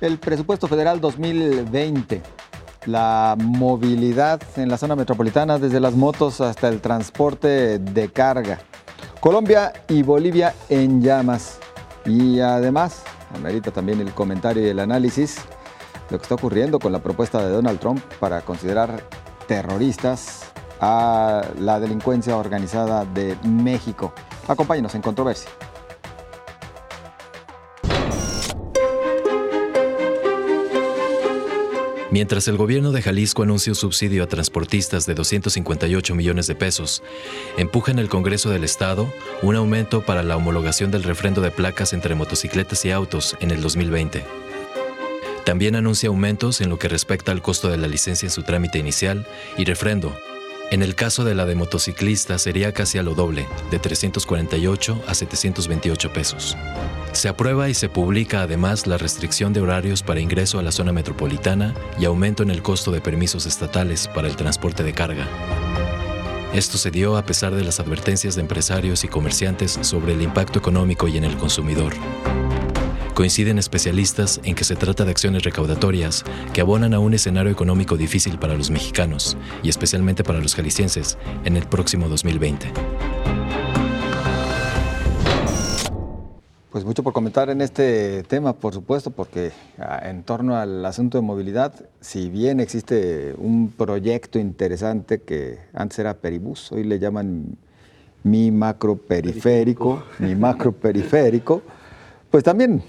el presupuesto federal 2020. La movilidad en la zona metropolitana, desde las motos hasta el transporte de carga. Colombia y Bolivia en llamas. Y además, amerita también el comentario y el análisis de lo que está ocurriendo con la propuesta de Donald Trump para considerar terroristas a la delincuencia organizada de México. Acompáñenos en Controversia. Mientras el gobierno de Jalisco anuncia un subsidio a transportistas de 258 millones de pesos, empuja en el Congreso del Estado un aumento para la homologación del refrendo de placas entre motocicletas y autos en el 2020. También anuncia aumentos en lo que respecta al costo de la licencia en su trámite inicial y refrendo. En el caso de la de motociclistas sería casi a lo doble, de 348 a 728 pesos. Se aprueba y se publica además la restricción de horarios para ingreso a la zona metropolitana y aumento en el costo de permisos estatales para el transporte de carga. Esto se dio a pesar de las advertencias de empresarios y comerciantes sobre el impacto económico y en el consumidor. Coinciden especialistas en que se trata de acciones recaudatorias que abonan a un escenario económico difícil para los mexicanos y especialmente para los jaliscienses en el próximo 2020. Pues mucho por comentar en este tema, por supuesto, porque en torno al asunto de movilidad, si bien existe un proyecto interesante que antes era Peribús, hoy le llaman mi macroperiférico, pues también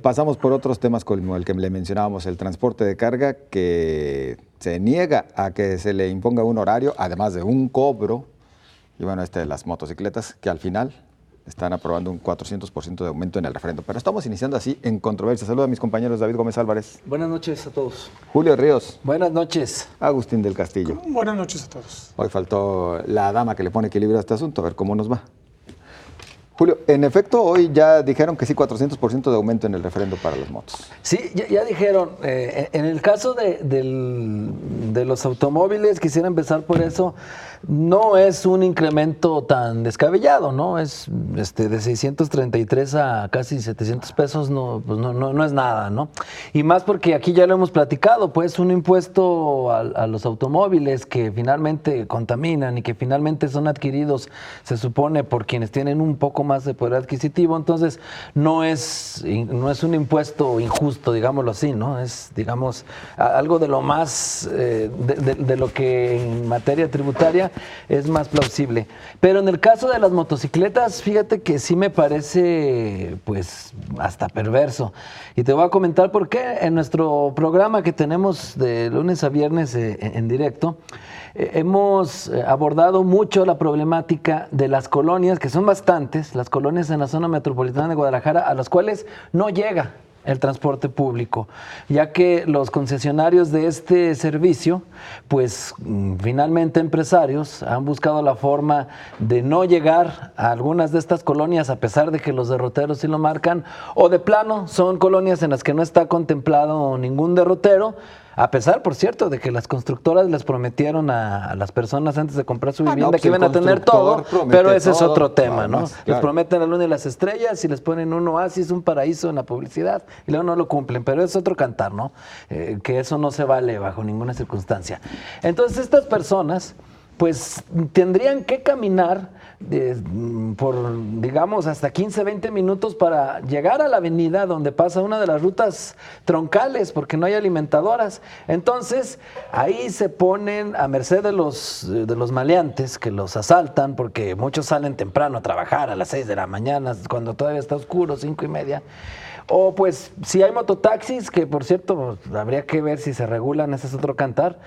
pasamos por otros temas como el que le mencionábamos, el transporte de carga, que se niega a que se le imponga un horario, además de un cobro, y bueno, de las motocicletas, que al final están aprobando un 400% de aumento en el refrendo. Pero estamos iniciando así en Controversia. Saludos a mis compañeros David Gómez Álvarez. Buenas noches a todos. Julio Ríos. Buenas noches. Agustín del Castillo. Buenas noches a todos. Hoy faltó la dama que le pone equilibrio a este asunto, a ver cómo nos va. Julio, en efecto, hoy ya dijeron que sí, 400% de aumento en el refrendo para las motos. Sí, ya dijeron. En el caso de los automóviles, quisiera empezar por eso, no es un incremento tan descabellado, ¿no? Es de 633 a casi 700 pesos, no es nada, ¿no? Y más porque aquí ya lo hemos platicado, pues un impuesto a los automóviles que finalmente contaminan y que finalmente son adquiridos, se supone, por quienes tienen un poco más de poder adquisitivo, entonces no es un impuesto injusto, digámoslo así, ¿no? Es, digamos, algo de lo más, de lo que en materia tributaria es más plausible. Pero en el caso de las motocicletas, fíjate que sí me parece, pues, hasta perverso. Y te voy a comentar por qué. En nuestro programa que tenemos de lunes a viernes en directo, hemos abordado mucho la problemática de las colonias, que son bastantes, las colonias en la zona metropolitana de Guadalajara, a las cuales no llega el transporte público, ya que los concesionarios de este servicio, pues finalmente empresarios han buscado la forma de no llegar a algunas de estas colonias a pesar de que los derroteros sí lo marcan, o de plano son colonias en las que no está contemplado ningún derrotero, a pesar, por cierto, de que las constructoras les prometieron a las personas antes de comprar su vivienda que iban a tener todo, pero ese es otro tema, ¿no? Claro. Les prometen la luna y las estrellas y les ponen un oasis, un paraíso en la publicidad y luego no lo cumplen, pero es otro cantar, ¿no? Que eso no se vale bajo ninguna circunstancia. Entonces estas personas pues tendrían que caminar por, digamos, hasta 15, 20 minutos para llegar a la avenida donde pasa una de las rutas troncales, porque no hay alimentadoras. Entonces, ahí se ponen a merced de los maleantes que los asaltan, porque muchos salen temprano a trabajar a las 6 de la mañana, cuando todavía está oscuro, 5:30. O pues, si hay mototaxis, que por cierto, habría que ver si se regulan, ese es otro cantar,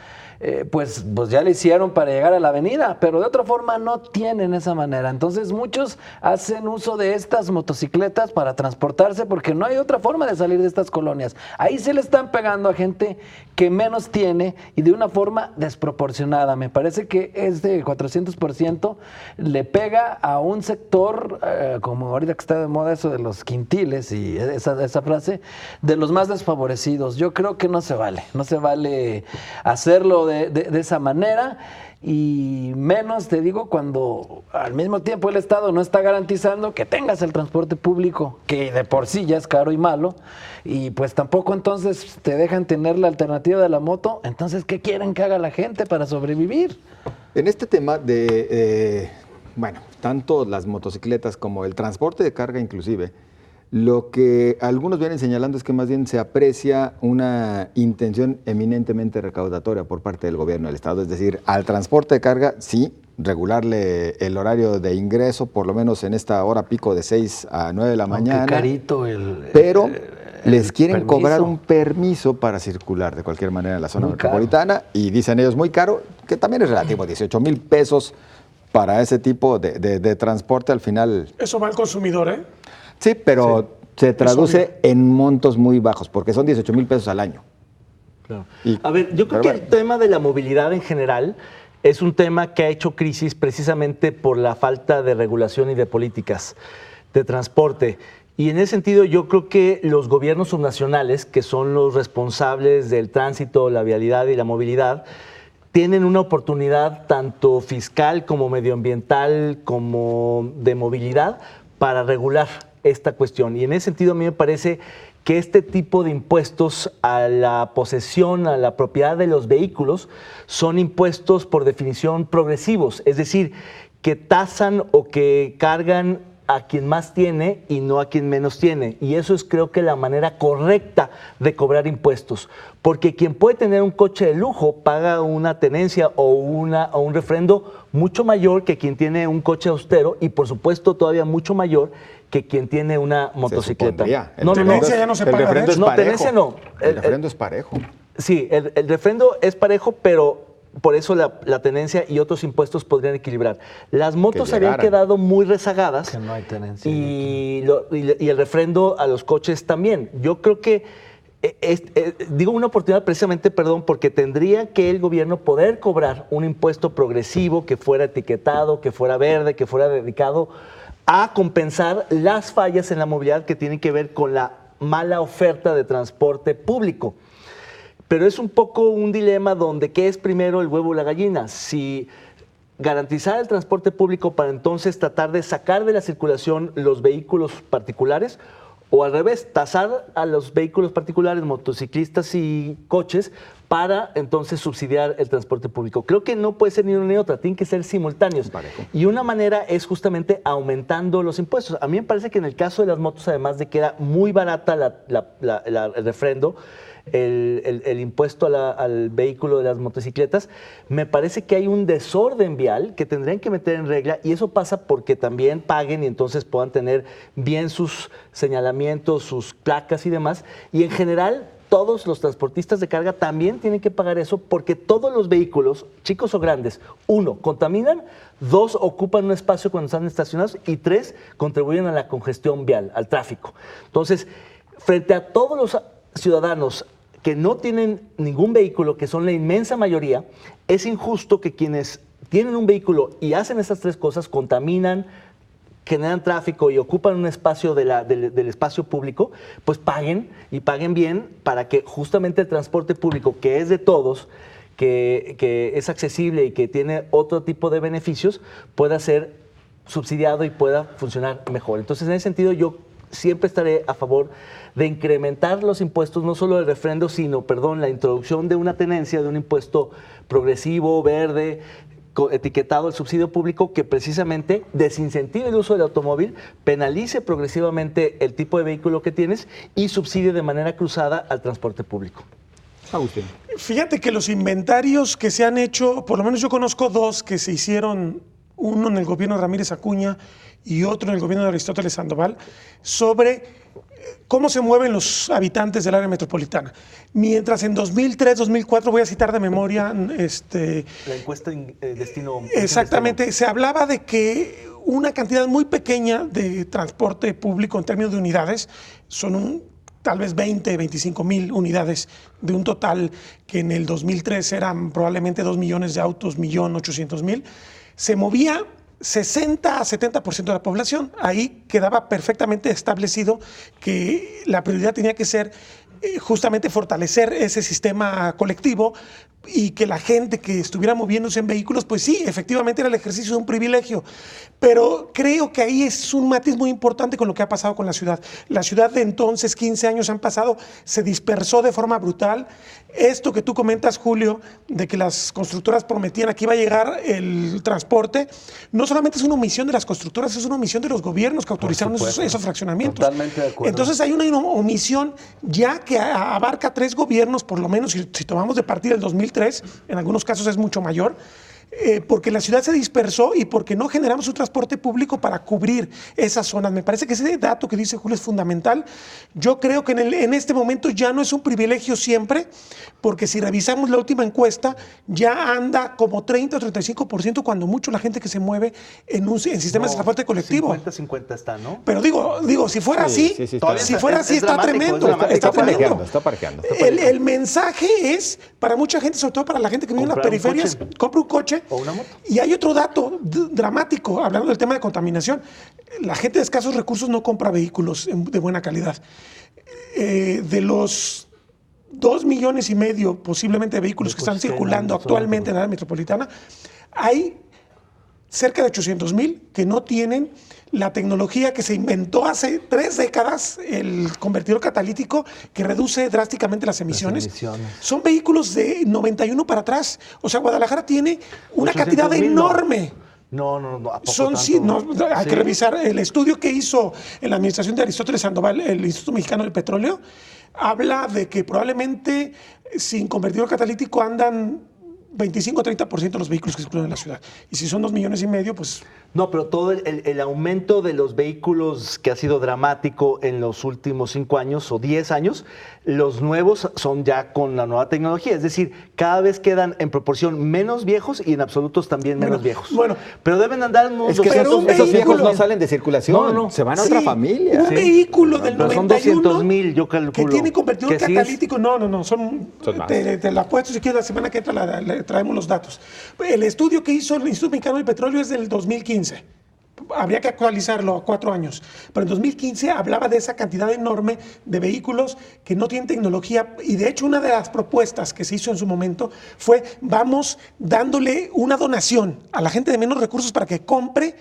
pues ya le hicieron para llegar a la avenida, pero de otra forma no tienen esa manera. Entonces muchos hacen uso de estas motocicletas para transportarse porque no hay otra forma de salir de estas colonias. Ahí se le están pegando a gente que menos tiene y de una forma desproporcionada. Me parece que este 400% le pega a un sector, como ahorita que está de moda eso de los quintiles y esa esa frase, de los más desfavorecidos. Yo creo que no se vale hacerlo de esa manera. Y menos, te digo, cuando al mismo tiempo el Estado no está garantizando que tengas el transporte público, que de por sí ya es caro y malo, y pues tampoco entonces te dejan tener la alternativa de la moto. Entonces, ¿qué quieren que haga la gente para sobrevivir? En este tema de, tanto las motocicletas como el transporte de carga inclusive, lo que algunos vienen señalando es que más bien se aprecia una intención eminentemente recaudatoria por parte del gobierno del Estado. Es decir, al transporte de carga, sí, regularle el horario de ingreso, por lo menos en esta hora pico de 6 a 9 de la mañana. Qué carito pero les quieren permiso. cobrar un permiso para circular de cualquier manera en la zona metropolitana. Y dicen ellos muy caro, que también es relativo, 18 mil pesos para ese tipo de transporte al final. Eso va al consumidor, ¿eh? Sí, pero se traduce en montos muy bajos, porque son 18 mil pesos al año. Claro. A ver, yo creo que el tema de la movilidad en general es un tema que ha hecho crisis precisamente por la falta de regulación y de políticas de transporte. Y en ese sentido yo creo que los gobiernos subnacionales, que son los responsables del tránsito, la vialidad y la movilidad, tienen una oportunidad tanto fiscal como medioambiental como de movilidad para regular esta cuestión. Y en ese sentido a mí me parece que este tipo de impuestos a la posesión, a la propiedad de los vehículos, son impuestos por definición progresivos, es decir, que tasan o que cargan a quien más tiene y no a quien menos tiene. Y eso es, creo que, la manera correcta de cobrar impuestos. Porque quien puede tener un coche de lujo paga una tenencia o un refrendo mucho mayor que quien tiene un coche austero y, por supuesto, todavía mucho mayor que quien tiene una motocicleta. Tenencia ya no se paga. El refrendo es parejo. Tenencia no. El refrendo es parejo. Sí, el refrendo es parejo, pero por eso la tenencia y otros impuestos podrían equilibrar. Las motos habían quedado muy rezagadas. Que no hay tenencia. Y el refrendo a los coches también. Yo creo que digo una oportunidad precisamente, porque tendría que el gobierno poder cobrar un impuesto progresivo que fuera etiquetado, que fuera verde, que fuera dedicado a compensar las fallas en la movilidad que tienen que ver con la mala oferta de transporte público. Pero es un poco un dilema donde ¿qué es primero, el huevo o la gallina? Si garantizar el transporte público para entonces tratar de sacar de la circulación los vehículos particulares, o al revés, tasar a los vehículos particulares, motociclistas y coches, para entonces subsidiar el transporte público. Creo que no puede ser ni una ni otra, tienen que ser simultáneos. Parejo. Y una manera es justamente aumentando los impuestos. A mí me parece que en el caso de las motos, además de que era muy barata el refrendo, el impuesto al vehículo de las motocicletas, me parece que hay un desorden vial que tendrían que meter en regla, y eso pasa porque también paguen y entonces puedan tener bien sus señalamientos, sus placas y demás. Y en general, todos los transportistas de carga también tienen que pagar eso, porque todos los vehículos, chicos o grandes, 1, contaminan, 2, ocupan un espacio cuando están estacionados, y 3, contribuyen a la congestión vial, al tráfico. Entonces, frente a todos los ciudadanos que no tienen ningún vehículo, que son la inmensa mayoría, es injusto que quienes tienen un vehículo y hacen estas 3 cosas, contaminan, generan tráfico y ocupan un espacio del espacio público, pues paguen, y paguen bien, para que justamente el transporte público, que es de todos, que es accesible y que tiene otro tipo de beneficios, pueda ser subsidiado y pueda funcionar mejor. Entonces, en ese sentido, yo siempre estaré a favor de incrementar los impuestos, no solo el refrendo, sino, la introducción de una tenencia, de un impuesto progresivo, verde, etiquetado al subsidio público, que precisamente desincentive el uso del automóvil, penalice progresivamente el tipo de vehículo que tienes y subsidie de manera cruzada al transporte público. Agustín. Fíjate que los inventarios que se han hecho, por lo menos yo conozco 2 que se hicieron, uno en el gobierno de Ramírez Acuña y otro en el gobierno de Aristóteles Sandoval, sobre cómo se mueven los habitantes del área metropolitana. Mientras en 2003, 2004, voy a citar de memoria... la encuesta destino... Exactamente, se hablaba de que una cantidad muy pequeña de transporte público en términos de unidades, son tal vez 20, 25 mil unidades de un total que en el 2003 eran probablemente 2 millones de autos, 1.800.000, se movía 60 a 70% de la población. Ahí quedaba perfectamente establecido que la prioridad tenía que ser justamente fortalecer ese sistema colectivo y que la gente que estuviera moviéndose en vehículos, pues sí, efectivamente era el ejercicio de un privilegio. Pero creo que ahí es un matiz muy importante con lo que ha pasado con la ciudad. La ciudad de entonces, 15 años han pasado, se dispersó de forma brutal. Esto que tú comentas, Julio, de que las constructoras prometían que iba a llegar el transporte, no solamente es una omisión de las constructoras, es una omisión de los gobiernos que autorizaron esos fraccionamientos. Totalmente de acuerdo. Entonces hay una omisión ya que abarca 3 gobiernos, por lo menos, si tomamos de partida el 2003, en algunos casos es mucho mayor, porque la ciudad se dispersó y porque no generamos un transporte público para cubrir esas zonas. Me parece que ese dato que dice Julio es fundamental. Yo creo que en este momento ya no es un privilegio siempre, porque si revisamos la última encuesta, ya anda como 30 o 35% cuando mucho la gente que se mueve en sistemas de transporte colectivo. 50-50 está, ¿no? Pero digo, si fuera así, está tremendo. Está tremendo. Está parqueando. El mensaje es, para mucha gente, sobre todo para la gente que vive en las periferias, compra un coche. O una moto. Y hay otro dato dramático, hablando del tema de contaminación. La gente de escasos recursos no compra vehículos de buena calidad. De los 2,5 millones posiblemente de vehículos que están circulando actualmente en la área metropolitana, hay cerca de 800,000 que no tienen la tecnología que se inventó hace 3 décadas, el convertidor catalítico, que reduce drásticamente las emisiones. Son vehículos de 91 para atrás. O sea, Guadalajara tiene una cantidad enorme. No. ¿A poco Hay que revisar el estudio que hizo en la administración de Aristóteles Sandoval, el Instituto Mexicano del Petróleo, habla de que probablemente sin convertidor catalítico andan 25 o 30% de los vehículos que circulan en la ciudad. Y si son 2,5 millones, pues... No, pero todo el aumento de los vehículos que ha sido dramático en los últimos 5 años o 10 años, los nuevos son ya con la nueva tecnología. Es decir, cada vez quedan en proporción menos viejos y en absolutos también menos viejos. Bueno, pero deben andar unos... Es que esos viejos no salen de circulación, no. Se van a otra familia. Un vehículo del pero 91... son 200,000, yo calculo. Que tiene convertidor catalítico. No, son más. Te la apuesto, si quieres, la semana que entra le traemos los datos. El estudio que hizo el Instituto Mexicano del Petróleo es del 2015. Habría que actualizarlo a 4 años. Pero en 2015 hablaba de esa cantidad enorme de vehículos que no tienen tecnología. Y de hecho, una de las propuestas que se hizo en su momento fue: vamos dándole una donación a la gente de menos recursos para que compre,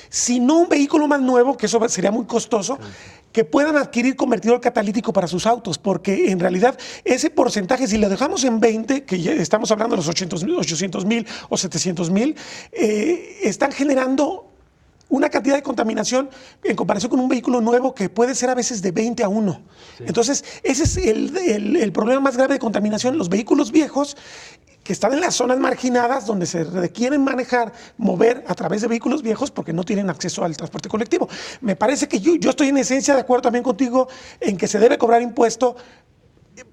si no un vehículo más nuevo, que eso sería muy costoso, que puedan adquirir convertidor catalítico para sus autos, porque en realidad ese porcentaje, si lo dejamos en 20, que ya estamos hablando de los 800,000 o 700,000, están generando una cantidad de contaminación en comparación con un vehículo nuevo que puede ser a veces de 20 a 1. Sí. Entonces, ese es el problema más grave de contaminación. Los vehículos viejos que están en las zonas marginadas donde se requieren mover a través de vehículos viejos porque no tienen acceso al transporte colectivo. Me parece que yo estoy en esencia de acuerdo también contigo en que se debe cobrar impuesto.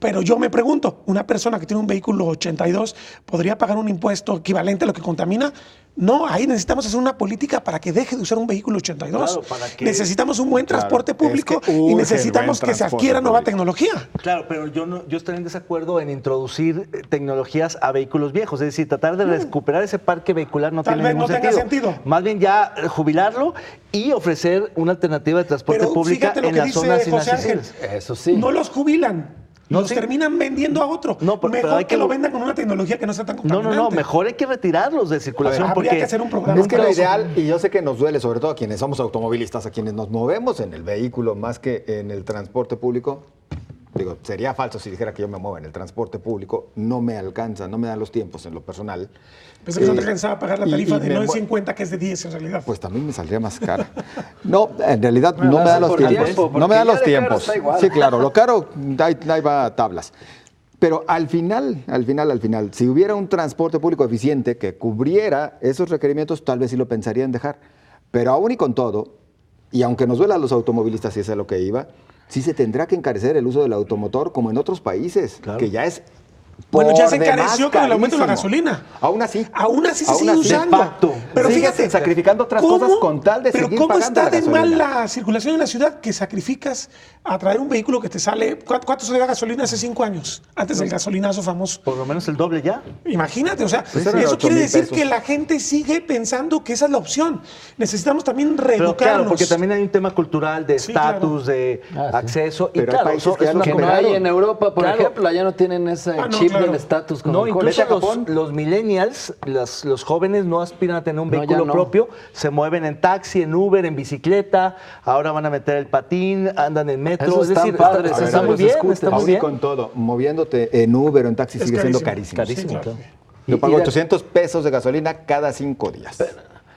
Pero yo me pregunto, ¿una persona que tiene un vehículo 82 podría pagar un impuesto equivalente a lo que contamina? No, ahí necesitamos hacer una política para que deje de usar un vehículo 82. Claro, necesitamos un buen transporte público y necesitamos que se adquiera nueva tecnología. Claro, pero yo estoy en desacuerdo en introducir tecnologías a vehículos viejos. Es decir, tratar de recuperar ese parque vehicular no tiene ningún sentido. Más bien ya jubilarlo y ofrecer una alternativa de transporte público en las zonas inaccesibles. Eso sí. No los jubilan. Los terminan vendiendo a otro. Mejor que lo vendan con una tecnología que no sea tan contaminante. No, mejor hay que retirarlos de circulación. Habría que hacer un programa. Es que lo ideal, y yo sé que nos duele, sobre todo a quienes somos automovilistas, a quienes nos movemos en el vehículo más que en el transporte público. Digo, sería falso si dijera que yo me muevo en el transporte público. No me alcanza, no me dan los tiempos en lo personal. Pensé que no te alcanzaba a pagar la tarifa de 9.50, que es de 10 en realidad. Pues también me saldría más cara. No, en realidad no me dan los tiempos. No me dan los tiempos. Sí, claro, lo caro, ahí va a tablas. Pero al final, si hubiera un transporte público eficiente que cubriera esos requerimientos, tal vez sí lo pensaría en dejar. Pero aún y con todo, y aunque nos duela a los automovilistas, y eso es a lo que iba, sí se tendrá que encarecer el uso del automotor como en otros países, claro, que ya es Bueno, ya se Por demás encareció con el aumento de la carísimo. gasolina. Aún así. Aún así se Aún sigue así. usando. De facto. Pero Sigues fíjate, sacrificando otras cosas con tal de seguir ¿cómo pagando está la de mal gasolina? la circulación en la ciudad que sacrificas a traer un vehículo que te sale? ¿Cuánto salía la gasolina hace 5 años? Antes del gasolinazo famoso. Por lo menos el doble ya. Imagínate, o sea, Pues eran eso 8,000 quiere decir pesos. que la gente sigue pensando que esa es la opción. Necesitamos también Pero reeducarnos. claro, porque también hay un tema cultural de Sí, estatus, claro. de Ah, sí. acceso. Y Pero hay claro, países que ya es lo una Que no superaron. hay en Europa, por Claro. ejemplo, allá no tienen ese Ah, no, chip claro. del estatus con No, el incluso coche. los millennials, los jóvenes no aspiran a tener un No, ya vehículo no. propio, se mueven en taxi, en Uber, en bicicleta, ahora van a meter el patín, andan en metro. Eso Es están decir, padres, está, esos muy bien, scooters. está muy Aún y bien. con todo, moviéndote en Uber o en taxi Es sigue siendo carísimo. carísimo. Carísimo, Sí, claro. claro. Yo Y- pago y de- 800 pesos de gasolina cada 5 días.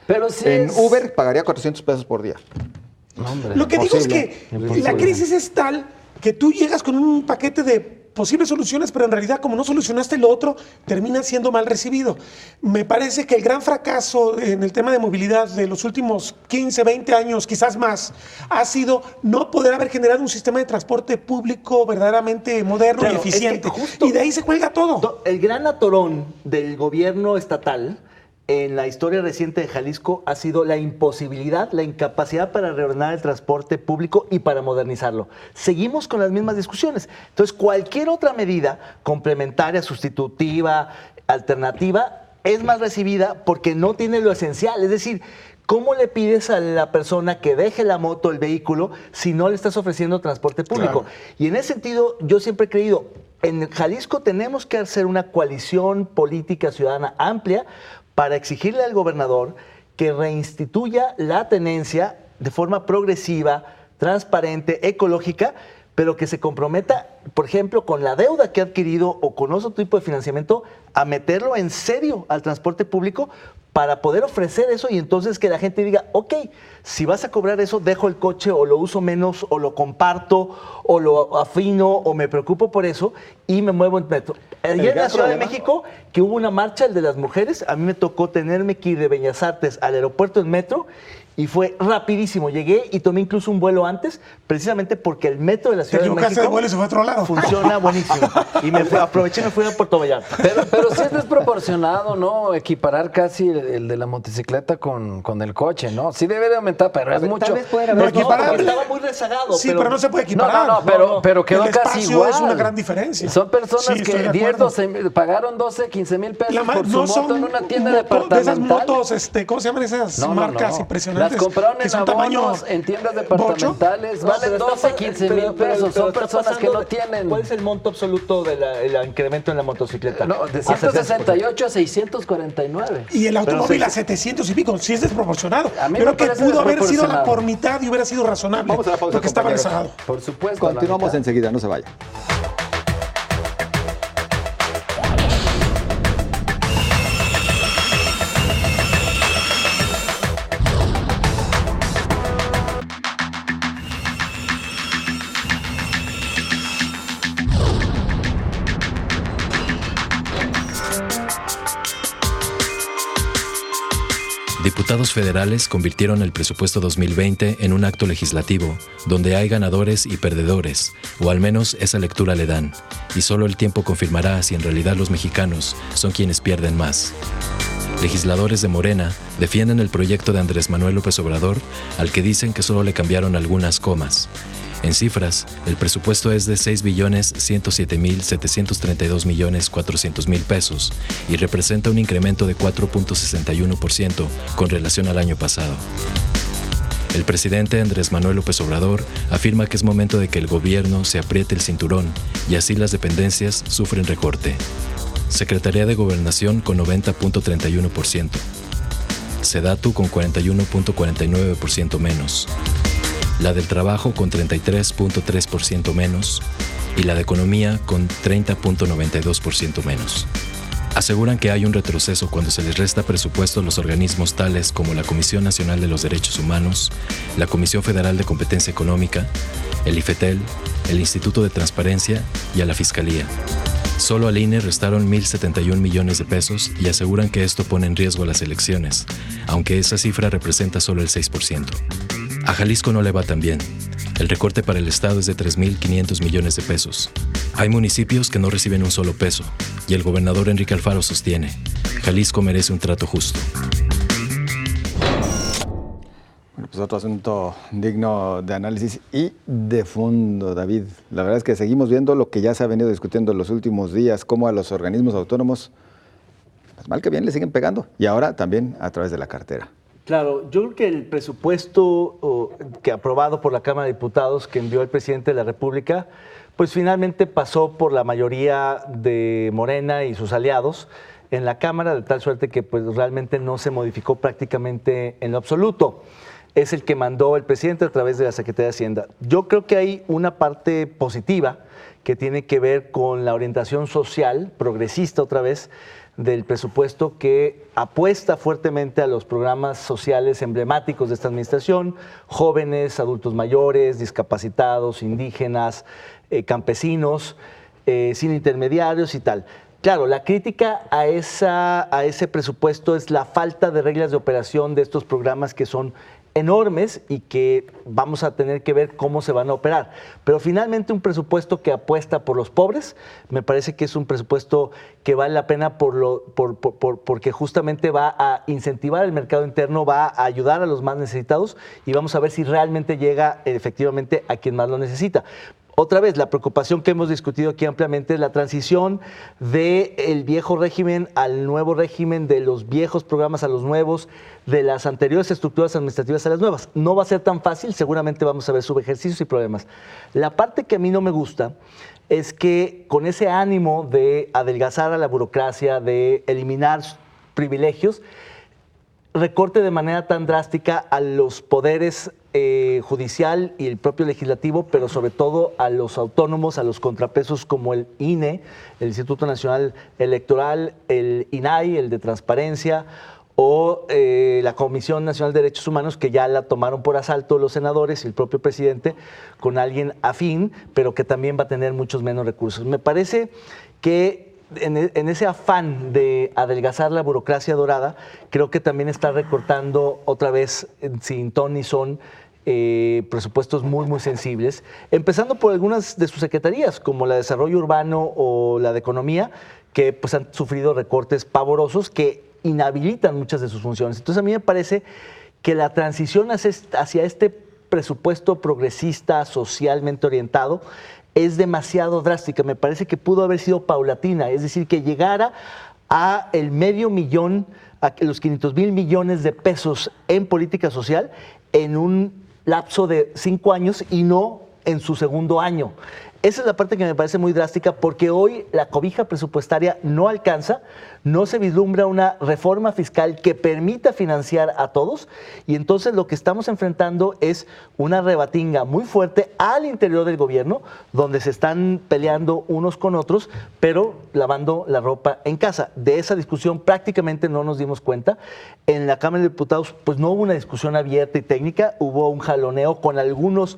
Pero sí En es- Uber pagaría 400 pesos por día. No, hombre. Lo que digo es Imposible. que Imposible. la crisis es tal que tú llegas con un paquete de posibles soluciones, pero en realidad como no solucionaste lo otro, termina siendo mal recibido. Me parece que el gran fracaso en el tema de movilidad de los últimos 15, 20 años, quizás más, ha sido no poder haber generado un sistema de transporte público verdaderamente moderno Claro, y es que eficiente. justo- Y de ahí se cuelga todo. El gran atorón del gobierno estatal en la historia reciente de Jalisco ha sido la imposibilidad, la incapacidad para reordenar el transporte público y para modernizarlo. Seguimos con las mismas discusiones. Entonces, cualquier otra medida complementaria, sustitutiva, alternativa, es mal recibida porque no tiene lo esencial. Es decir, ¿cómo le pides a la persona que deje la moto, el vehículo, si no le estás ofreciendo transporte público? Claro. Y en ese sentido, yo siempre he creído, en Jalisco tenemos que hacer una coalición política ciudadana amplia para exigirle al gobernador que reinstituya la tenencia de forma progresiva, transparente, ecológica, pero que se comprometa, por ejemplo, con la deuda que ha adquirido o con otro tipo de financiamiento, a meterlo en serio al transporte público para poder ofrecer eso y entonces que la gente diga, ok, si vas a cobrar eso, dejo el coche o lo uso menos o lo comparto o lo afino o me preocupo por eso y me muevo en metro. Ayer en la gran Ciudad de problema- México, que hubo una marcha, el de las mujeres, a mí me tocó tenerme que ir de Bellas Artes al aeropuerto en metro y fue rapidísimo. Llegué y tomé incluso un vuelo antes, precisamente porque el metro de la Te Ciudad de equivocaste México de vuelo y se fue a otro lado. funciona buenísimo. Y aproveché y me fui a Puerto Vallarta. Pero sí es desproporcionado, ¿no? Equiparar casi el de la motocicleta con el coche, ¿no? Sí debe de aumentar, pero es ver, mucho. tal vez pueden No, haber No, equiparable. porque estaba muy rezagado. Sí, pero no se puede No, equiparar. pero quedó El casi espacio igual. es una gran diferencia. Son personas Sí, estoy que de 10, acuerdo. 12, pagaron 12, 15 mil pesos La ma- por su no moto son en una tienda de departamental. esas motos, ¿cómo se llaman esas marcas impresionantes? Las compraron que en son tamaño abonos, en tiendas bocho? departamentales, No, valen pero está 12, pa- 15 pero- mil pero- pesos. pero Son está personas que pasando no tienen. ¿Cuál es el monto absoluto del incremento en la motocicleta? No, de A 168 a 649. Y el automóvil sí. a 700 y pico, sí es desproporcionado. A mí me Creo que parece pudo haber sido desproporcionado. por mitad y hubiera sido razonable. Vamos a la pausa, porque estaba compañeros. rezagado. Por supuesto. a la Continuamos mitad. enseguida, no se vaya. Diputados federales convirtieron el presupuesto 2020 en un acto legislativo, donde hay ganadores y perdedores, o al menos esa lectura le dan, y solo el tiempo confirmará si en realidad los mexicanos son quienes pierden más. Legisladores de Morena defienden el proyecto de Andrés Manuel López Obrador, al que dicen que solo le cambiaron algunas comas. En cifras, el presupuesto es de 6.107.732.400.000 pesos y representa un incremento de 4.61% con relación al año pasado. El presidente Andrés Manuel López Obrador afirma que es momento de que el gobierno se apriete el cinturón y así las dependencias sufren recorte. Secretaría de Gobernación con 90.31%. Sedatu con 41.49% menos. La del Trabajo con 33.3% menos y la de Economía con 30.92% menos. Aseguran que hay un retroceso cuando se les resta presupuesto a los organismos tales como la Comisión Nacional de los Derechos Humanos, la Comisión Federal de Competencia Económica, el IFETEL, el Instituto de Transparencia y a la Fiscalía. Solo al INE restaron 1.071 millones de pesos y aseguran que esto pone en riesgo las elecciones, aunque esa cifra representa solo el 6%. A Jalisco no le va tan bien. El recorte para el Estado es de 3.500 millones de pesos. Hay municipios que no reciben un solo peso, y el gobernador Enrique Alfaro sostiene: Jalisco merece un trato justo. Bueno, pues otro asunto digno de análisis y de fondo, David. La verdad es que seguimos viendo lo que ya se ha venido discutiendo en los últimos días, cómo a los organismos autónomos, pues mal que bien, le siguen pegando, y ahora también a través de la cartera. Claro, yo creo que el presupuesto que aprobado por la Cámara de Diputados, que envió el presidente de la República, pues finalmente pasó por la mayoría de Morena y sus aliados en la Cámara, de tal suerte que pues realmente no se modificó prácticamente en lo absoluto. Es el que mandó el presidente a través de la Secretaría de Hacienda. Yo creo que hay una parte positiva que tiene que ver con la orientación social, progresista otra vez, del presupuesto, que apuesta fuertemente a los programas sociales emblemáticos de esta administración: jóvenes, adultos mayores, discapacitados, indígenas, campesinos, sin intermediarios y tal. Claro, la crítica a ese presupuesto es la falta de reglas de operación de estos programas, que son enormes y que vamos a tener que ver cómo se van a operar. Pero finalmente un presupuesto que apuesta por los pobres, me parece que es un presupuesto que vale la pena porque justamente va a incentivar el mercado interno, va a ayudar a los más necesitados, y vamos a ver si realmente llega efectivamente a quien más lo necesita. Otra vez, la preocupación que hemos discutido aquí ampliamente es la transición del viejo régimen al nuevo régimen, de los viejos programas a los nuevos, de las anteriores estructuras administrativas a las nuevas. No va a ser tan fácil, seguramente vamos a ver subejercicios y problemas. La parte que a mí no me gusta es que con ese ánimo de adelgazar a la burocracia, de eliminar privilegios, recorte de manera tan drástica a los poderes judicial y el propio legislativo, pero sobre todo a los autónomos, a los contrapesos como el INE, el Instituto Nacional Electoral, el INAI, el de Transparencia, o la Comisión Nacional de Derechos Humanos, que ya la tomaron por asalto los senadores y el propio presidente con alguien afín, pero que también va a tener muchos menos recursos. Me parece que en ese afán de adelgazar la burocracia dorada, creo que también está recortando otra vez, sin ton ni son, presupuestos muy, muy sensibles, empezando por algunas de sus secretarías, como la de Desarrollo Urbano o la de Economía, que pues han sufrido recortes pavorosos que inhabilitan muchas de sus funciones. Entonces a mí me parece que la transición hacia este presupuesto progresista, socialmente orientado, es demasiado drástica. Me parece que pudo haber sido paulatina, es decir, que llegara a el $500,000, a los 500,000 millones de pesos en política social en un lapso de 5 años y no en su segundo año. Esa es la parte que me parece muy drástica, porque hoy la cobija presupuestaria no alcanza, no se vislumbra una reforma fiscal que permita financiar a todos, y entonces lo que estamos enfrentando es una rebatinga muy fuerte al interior del gobierno, donde se están peleando unos con otros, pero lavando la ropa en casa. De esa discusión prácticamente no nos dimos cuenta. En la Cámara de Diputados pues no hubo una discusión abierta y técnica, hubo un jaloneo con algunos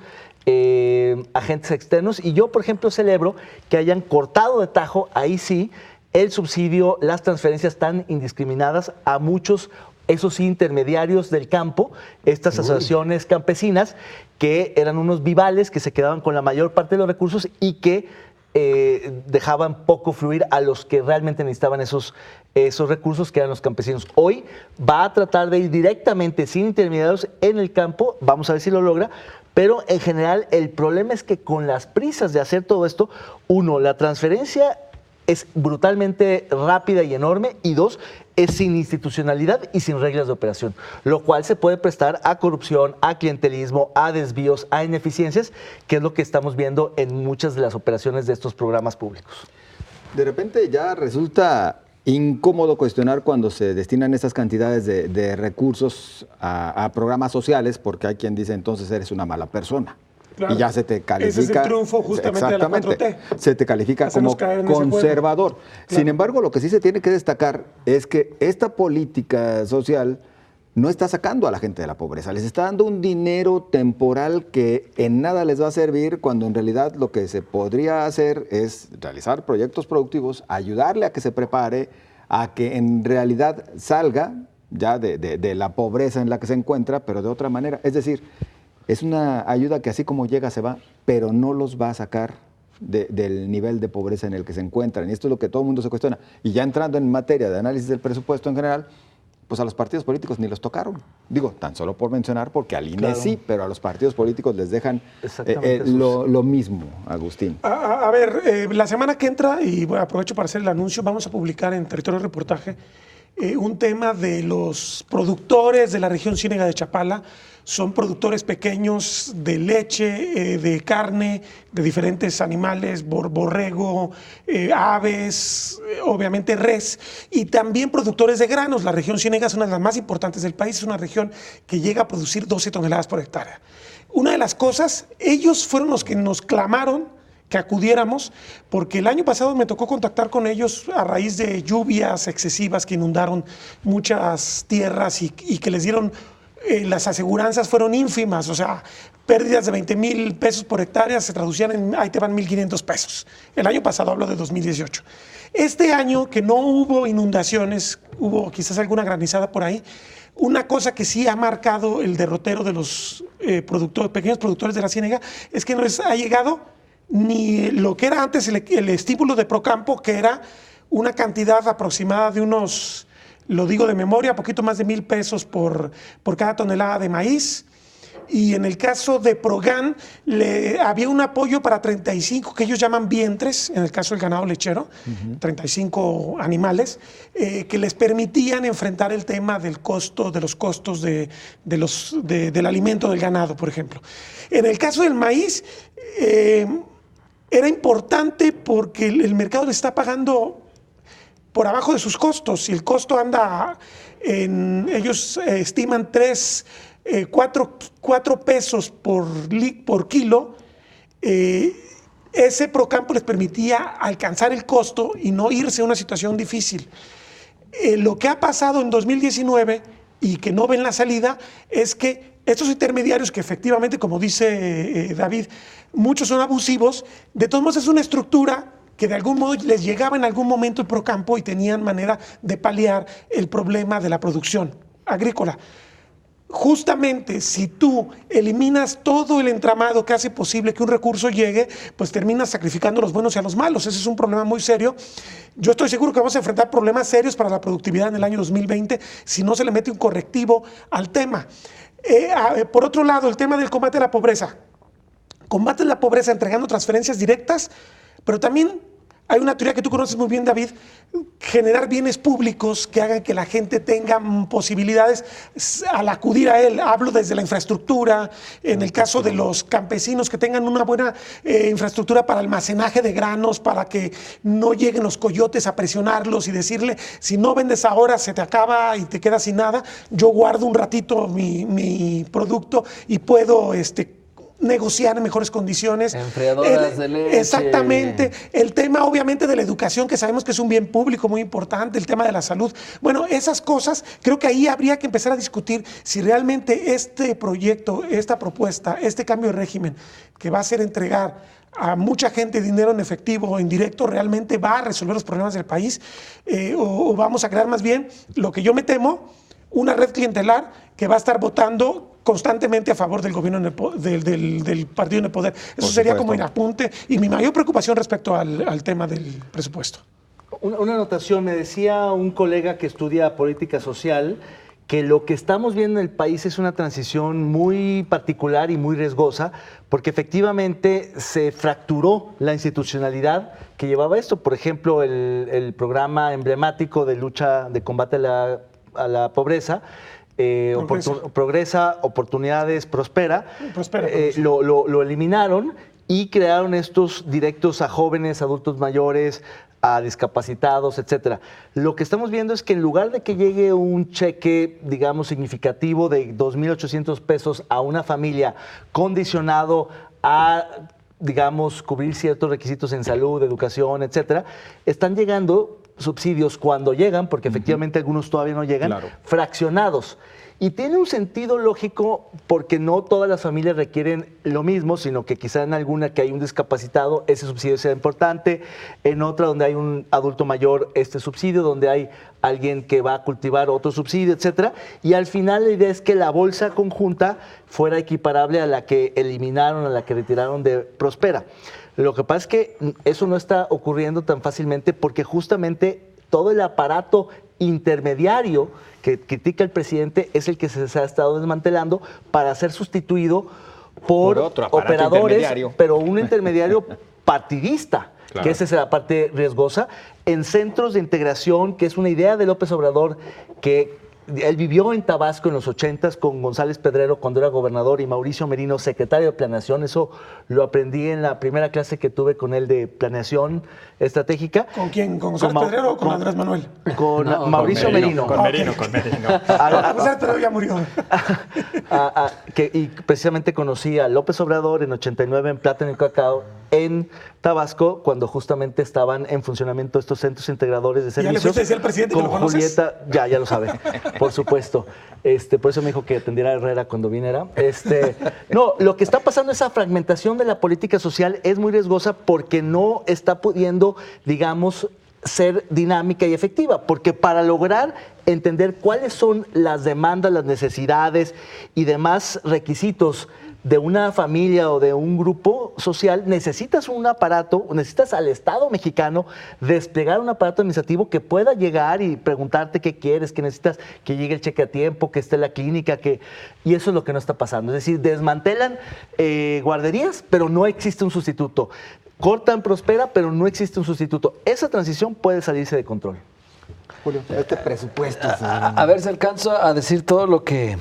agentes externos, y yo, por ejemplo, celebro que hayan cortado de tajo, ahí sí, el subsidio, las transferencias tan indiscriminadas a muchos, esos intermediarios del campo, estas asociaciones campesinas, que eran unos vivales que se quedaban con la mayor parte de los recursos y que dejaban poco fluir a los que realmente necesitaban esos recursos, que eran los campesinos. Hoy va a tratar de ir directamente, sin intermediarios, en el campo, vamos a ver si lo logra. Pero en general el problema es que con las prisas de hacer todo esto, uno, la transferencia es brutalmente rápida y enorme, y dos, es sin institucionalidad y sin reglas de operación, lo cual se puede prestar a corrupción, a clientelismo, a desvíos, a ineficiencias, que es lo que estamos viendo en muchas de las operaciones de estos programas públicos. De repente ya resulta incómodo cuestionar cuando se destinan estas cantidades de recursos a programas sociales, porque hay quien dice entonces eres una mala persona. Claro. Y ya se te califica. Ese es el triunfo justamente de la 4T. Se te califica como conservador. Claro. Sin embargo, lo que sí se tiene que destacar es que esta política social no está sacando a la gente de la pobreza, les está dando un dinero temporal que en nada les va a servir, cuando en realidad lo que se podría hacer es realizar proyectos productivos, ayudarle a que se prepare, a que en realidad salga ya de la pobreza en la que se encuentra, pero de otra manera. Es decir, es una ayuda que así como llega se va, pero no los va a sacar del nivel de pobreza en el que se encuentran. Y esto es lo que todo el mundo se cuestiona. Y ya entrando en materia de análisis del presupuesto en general, pues a los partidos políticos ni los tocaron. Digo, tan solo por mencionar, porque al INE sí, pero a los partidos políticos les dejan lo mismo, Agustín. A ver, la semana que entra, y bueno, aprovecho para hacer el anuncio, vamos a publicar en Territorio Reportaje un tema de los productores de la región Ciénega de Chapala. Son productores pequeños de leche, de carne, de diferentes animales, borrego, aves, obviamente res, y también productores de granos. La región Ciénega es una de las más importantes del país, es una región que llega a producir 12 toneladas por hectárea. Una de las cosas, ellos fueron los que nos clamaron que acudiéramos, porque el año pasado me tocó contactar con ellos a raíz de lluvias excesivas que inundaron muchas tierras y que les dieron, las aseguranzas fueron ínfimas, o sea, pérdidas de 20,000 pesos por hectárea se traducían en, ahí te van 1,500 pesos. El año pasado, hablo de 2018. Este año que no hubo inundaciones, hubo quizás alguna granizada por ahí, una cosa que sí ha marcado el derrotero de los pequeños productores de la Ciénega es que no les ha llegado ni lo que era antes el estímulo de Procampo, que era una cantidad aproximada de unos, lo digo de memoria, poquito más de 1,000 pesos por cada tonelada de maíz. Y en el caso de Progan, había un apoyo para 35, que ellos llaman vientres, en el caso del ganado lechero, 35 animales, que les permitían enfrentar el tema del costo, de los costos del alimento del ganado, por ejemplo. En el caso del maíz, era importante porque el mercado le está pagando por abajo de sus costos. Si el costo anda ellos estiman 4 pesos por kilo, ese Procampo les permitía alcanzar el costo y no irse a una situación difícil. Lo que ha pasado en 2019 y que no ven la salida es que estos intermediarios, que efectivamente, como dice David, muchos son abusivos, de todos modos es una estructura que de algún modo les llegaba en algún momento el Procampo y tenían manera de paliar el problema de la producción agrícola. Justamente si tú eliminas todo el entramado que hace posible que un recurso llegue, pues terminas sacrificando a los buenos y a los malos. Ese es un problema muy serio. Yo estoy seguro que vamos a enfrentar problemas serios para la productividad en el año 2020 si no se le mete un correctivo al tema. Por otro lado, el tema del combate a la pobreza. Combaten la pobreza entregando transferencias directas, pero también hay una teoría que tú conoces muy bien, David, generar bienes públicos que hagan que la gente tenga posibilidades al acudir a él. Hablo desde la infraestructura, en el caso de los campesinos, que tengan una buena infraestructura para almacenaje de granos, para que no lleguen los coyotes a presionarlos y decirle, si no vendes ahora se te acaba y te quedas sin nada, yo guardo un ratito mi producto y puedo negociar en mejores condiciones. Enfriadoras de leche. Exactamente. El tema, obviamente, de la educación, que sabemos que es un bien público muy importante, el tema de la salud. Bueno, esas cosas, creo que ahí habría que empezar a discutir si realmente este proyecto, esta propuesta, este cambio de régimen, que va a ser entregar a mucha gente dinero en efectivo o indirecto, realmente va a resolver los problemas del país, o vamos a crear más bien, lo que yo me temo, una red clientelar que va a estar votando constantemente a favor del gobierno del partido en el poder. Eso sería como el apunte y mi mayor preocupación respecto al tema del presupuesto. Una anotación, me decía un colega que estudia política social que lo que estamos viendo en el país es una transición muy particular y muy riesgosa, porque efectivamente se fracturó la institucionalidad que llevaba esto. Por ejemplo, el programa emblemático de lucha, de combate a la pobreza, Progresa, Oportunidades, Prospera, lo eliminaron y crearon estos directos a jóvenes, adultos mayores, a discapacitados, etcétera. Lo que estamos viendo es que en lugar de que llegue un cheque, digamos, significativo de 2,800 pesos a una familia condicionado a, digamos, cubrir ciertos requisitos en salud, educación, etcétera, están llegando subsidios cuando llegan, porque efectivamente algunos todavía no llegan, fraccionados. Y tiene un sentido lógico porque no todas las familias requieren lo mismo, sino que quizá en alguna que hay un discapacitado, ese subsidio sea importante, en otra donde hay un adulto mayor, este subsidio, donde hay alguien que va a cultivar otro subsidio, etcétera. Y al final la idea es que la bolsa conjunta fuera equiparable a la que eliminaron, a la que retiraron de Prospera. Lo que pasa es que eso no está ocurriendo tan fácilmente porque justamente todo el aparato intermediario que critica el presidente es el que se ha estado desmantelando para ser sustituido por otro aparato operadores, intermediario. pero un intermediario partidista, Claro. que esa es la parte riesgosa, en centros de integración, que es una idea de López Obrador que él vivió en Tabasco en los 80s con González Pedrero cuando era gobernador y Mauricio Merino, secretario de Planeación. Eso lo aprendí en la primera clase que tuve con él de planeación estratégica. ¿Con quién? ¿Con González Pedrero o con Andrés Manuel? Con Mauricio Merino. Con Merino. González Pedrero ya murió. Y precisamente conocí a López Obrador en 89 en Plátano y Cacao en Tabasco, cuando justamente estaban en funcionamiento estos centros integradores de ¿Ya le servicios. fuiste a decir al presidente que con lo conoces? Julieta, ya lo sabe, por supuesto. Por eso me dijo que atendiera a Herrera cuando viniera. No, lo que está pasando, esa fragmentación de la política social es muy riesgosa porque no está pudiendo, digamos, ser dinámica y efectiva, porque para lograr entender cuáles son las demandas, las necesidades y demás requisitos de una familia o de un grupo social, necesitas un aparato, necesitas al Estado mexicano desplegar un aparato administrativo que pueda llegar y preguntarte qué quieres, qué necesitas, que llegue el cheque a tiempo, que esté la clínica, y eso es lo que no está pasando. Es decir, desmantelan guarderías, pero no existe un sustituto. Cortan Prospera, pero no existe un sustituto. Esa transición puede salirse de control. Julio, este presupuesto. A ver si alcanzo a decir todo lo que,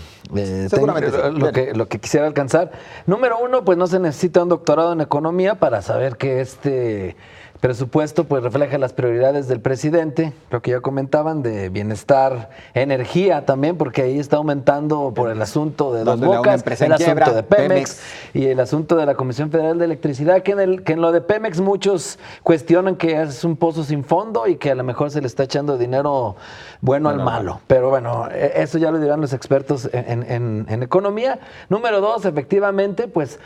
Seguramente sí. lo que quisiera alcanzar. Número uno, pues no se necesita un doctorado en economía para saber que este presupuesto pues refleja las prioridades del presidente, lo que ya comentaban, de bienestar, energía también, porque ahí está aumentando por el asunto de Dos Donde una Bocas, empresa el en quiebra, asunto de Pemex y el asunto de la Comisión Federal de Electricidad, que en lo de Pemex muchos cuestionan que es un pozo sin fondo y que a lo mejor se le está echando dinero bueno al malo. Pero bueno, eso ya lo dirán los expertos en economía. Número dos, efectivamente, pues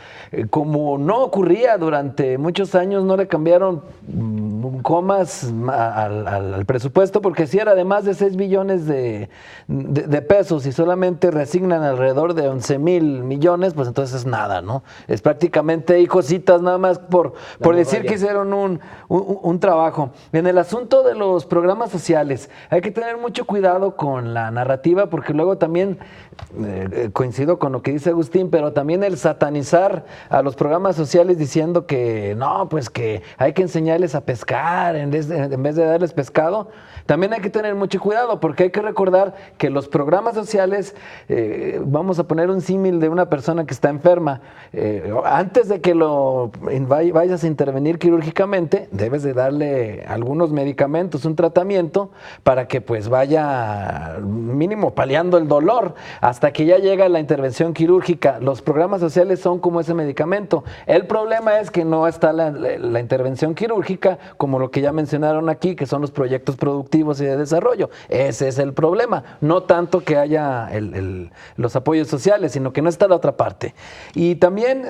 como no ocurría durante muchos años, no le cambiaron comas al presupuesto, porque si era de más de 6 billones de pesos y solamente reasignan alrededor de 11,000 millones, pues entonces es nada, ¿no? Es prácticamente y cositas nada más por decir que hicieron un trabajo. En el asunto de los programas sociales, hay que tener mucho cuidado con la narrativa, porque luego también coincido con lo que dice Agustín, pero también el satanizar a los programas sociales diciendo que no, pues que hay que enseñarles a pescar en vez de darles pescado. También hay que tener mucho cuidado, porque hay que recordar que los programas sociales, vamos a poner un símil de una persona que está enferma, antes de que vayas a intervenir quirúrgicamente, debes de darle algunos medicamentos, un tratamiento, para que pues vaya mínimo paliando el dolor, hasta que ya llega la intervención quirúrgica. Los programas sociales son como ese medicamento. El problema es que no está la intervención quirúrgica, como lo que ya mencionaron aquí, que son los proyectos productivos y de desarrollo. Ese es el problema. No tanto que haya los apoyos sociales, sino que no está la otra parte. Y también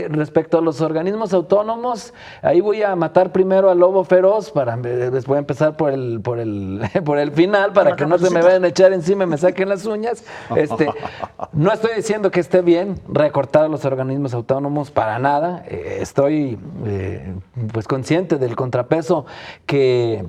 respecto a los organismos autónomos, ahí voy a matar primero al lobo feroz, les voy a empezar por el final, para que no se me vayan a echar encima y me saquen las uñas. No estoy diciendo que esté bien recortar a los organismos autónomos, para nada. Estoy pues consciente del contrapeso que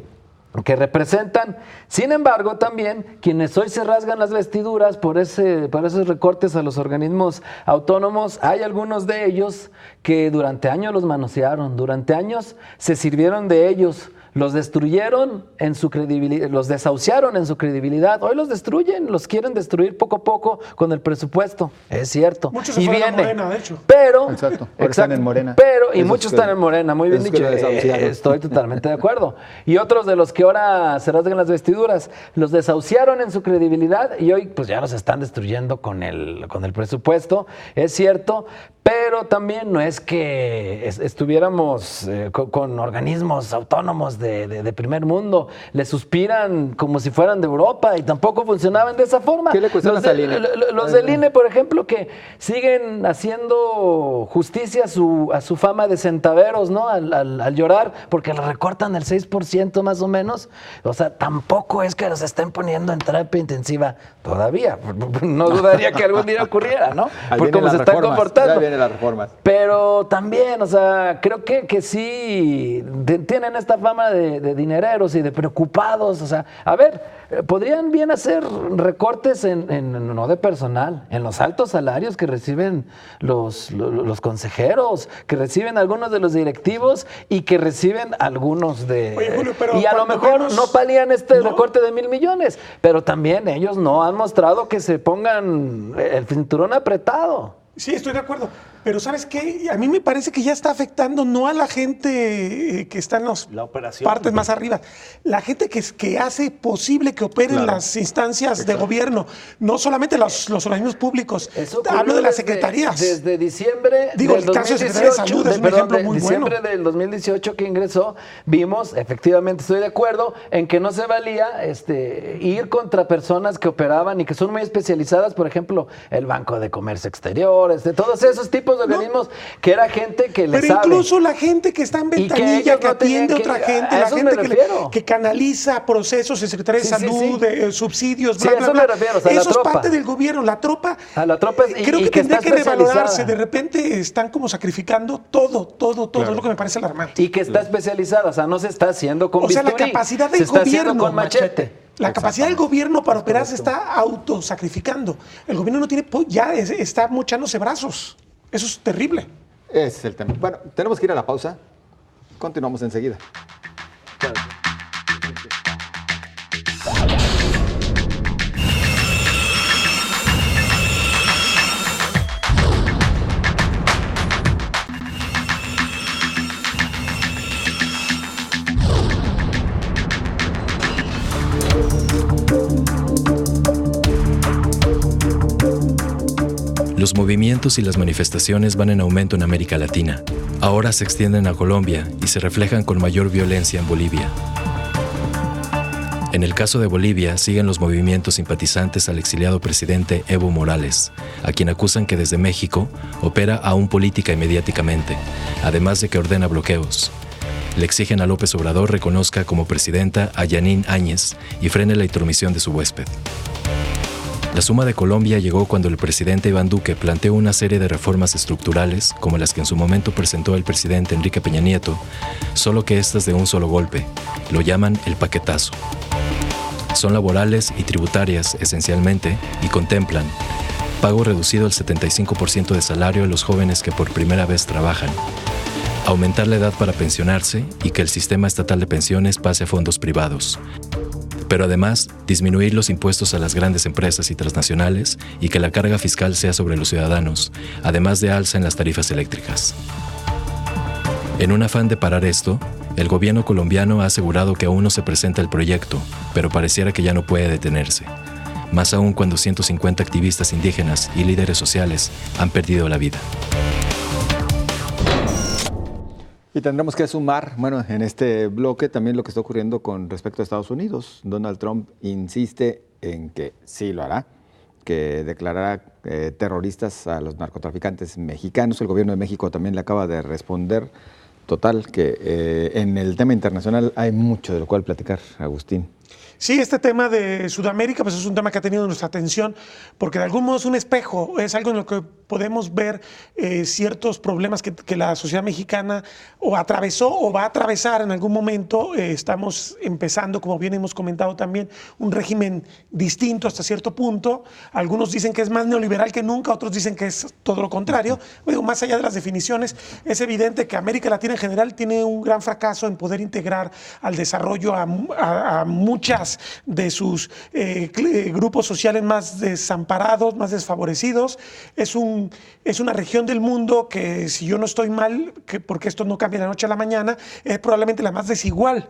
representan. Sin embargo, también quienes hoy se rasgan las vestiduras por esos recortes a los organismos autónomos, hay algunos de ellos que durante años los manosearon, durante años se sirvieron de ellos, los destruyeron en su credibilidad, los desahuciaron en su credibilidad. Hoy los destruyen, los quieren destruir poco a poco con el presupuesto. Es cierto. Muchos se fueron a Morena, de hecho. Pero, exacto, están en Morena. Y muchos están en Morena, muy bien dicho. Estoy totalmente de acuerdo. Y otros de los que ahora se rasgan las vestiduras, los desahuciaron en su credibilidad y hoy pues ya los están destruyendo con el presupuesto. Es cierto, pero también no es que estuviéramos con organismos autónomos de primer mundo. Le suspiran como si fueran de Europa y tampoco funcionaban de esa forma. ¿Qué le cuestionas al INE? Los del INE, por ejemplo, que siguen haciendo justicia a su fama de centaveros, ¿no? Al llorar, porque le recortan el 6% más o menos. O sea, tampoco es que los estén poniendo en terapia intensiva todavía. No dudaría que algún día ocurriera, ¿no? Por cómo se están comportando. de las reformas. Pero también, o sea, creo que sí tienen esta fama de dinereros y de preocupados. O sea, a ver, podrían bien hacer recortes no de personal, en los altos salarios que reciben los consejeros, que reciben algunos de los directivos y que reciben algunos de... Oye, Julio, pero y a lo mejor no palían recorte de 1,000 millones, pero también ellos no han mostrado que se pongan el cinturón apretado. Sí, estoy de acuerdo. Pero ¿sabes qué? A mí me parece que ya está afectando no a la gente que está en las partes más arriba, la gente que hace posible que operen las instancias de gobierno, no solamente los organismos públicos. Hablo de las secretarías. Desde diciembre del 2018, caso de Secretaría de Salud es un ejemplo muy diciembre del 2018 que ingresó, vimos, efectivamente estoy de acuerdo, en que no se valía ir contra personas que operaban y que son muy especializadas, por ejemplo, el Banco de Comercio Exterior, todos esos tipos de organismos que era gente que le sabe. Pero incluso la gente que está en ventanilla, que atiende a otra gente, la gente que canaliza procesos en Secretaría de Salud, subsidios, bla, bla, bla. Me refiero, o sea, eso es parte del gobierno. La tropa, creo que tendría que revalorarse. De repente están como sacrificando todo, es lo que me parece alarmante. Y que está especializada, o sea, no se está haciendo con bisturí, la capacidad del se está gobierno haciendo con machete. La capacidad del gobierno para operar se está autosacrificando. El gobierno no tiene, ya está mochándose brazos. Eso es terrible. Ese es el tema. Bueno, tenemos que ir a la pausa. Continuamos enseguida. Los movimientos y las manifestaciones van en aumento en América Latina. Ahora se extienden a Colombia y se reflejan con mayor violencia en Bolivia. En el caso de Bolivia, siguen los movimientos simpatizantes al exiliado presidente Evo Morales, a quien acusan que desde México opera aún política y mediáticamente, además de que ordena bloqueos. Le exigen a López Obrador reconozca como presidenta a Yanine Áñez y frene la intromisión de su huésped. La suma de Colombia llegó cuando el presidente Iván Duque planteó una serie de reformas estructurales, como las que en su momento presentó el presidente Enrique Peña Nieto, solo que estas de un solo golpe. Lo llaman el paquetazo. Son laborales y tributarias, esencialmente, y contemplan pago reducido al 75% de salario a los jóvenes que por primera vez trabajan, aumentar la edad para pensionarse y que el sistema estatal de pensiones pase a fondos privados. Pero además, disminuir los impuestos a las grandes empresas y transnacionales y que la carga fiscal sea sobre los ciudadanos, además de alza en las tarifas eléctricas. En un afán de parar esto, el gobierno colombiano ha asegurado que aún no se presenta el proyecto, pero pareciera que ya no puede detenerse. Más aún cuando 150 activistas indígenas y líderes sociales han perdido la vida. Y tendremos que sumar, bueno, en este bloque también lo que está ocurriendo con respecto a Estados Unidos. Donald Trump insiste en que sí lo hará, que declarará terroristas a los narcotraficantes mexicanos. El gobierno de México también le acaba de responder. Total, que en el tema internacional hay mucho de lo cual platicar, Agustín. Sí, este tema de Sudamérica pues es un tema que ha tenido nuestra atención porque de algún modo es un espejo, es algo en lo que podemos ver ciertos problemas que la sociedad mexicana o atravesó o va a atravesar en algún momento. Estamos empezando, como bien hemos comentado también, un régimen distinto hasta cierto punto. Algunos dicen que es más neoliberal que nunca, otros dicen que es todo lo contrario. Bueno, más allá de las definiciones, es evidente que América Latina en general tiene un gran fracaso en poder integrar al desarrollo a muchas de sus grupos sociales más desamparados, más desfavorecidos. Es una región del mundo que, si yo no estoy mal, porque esto no cambia de la noche a la mañana, es probablemente la más desigual.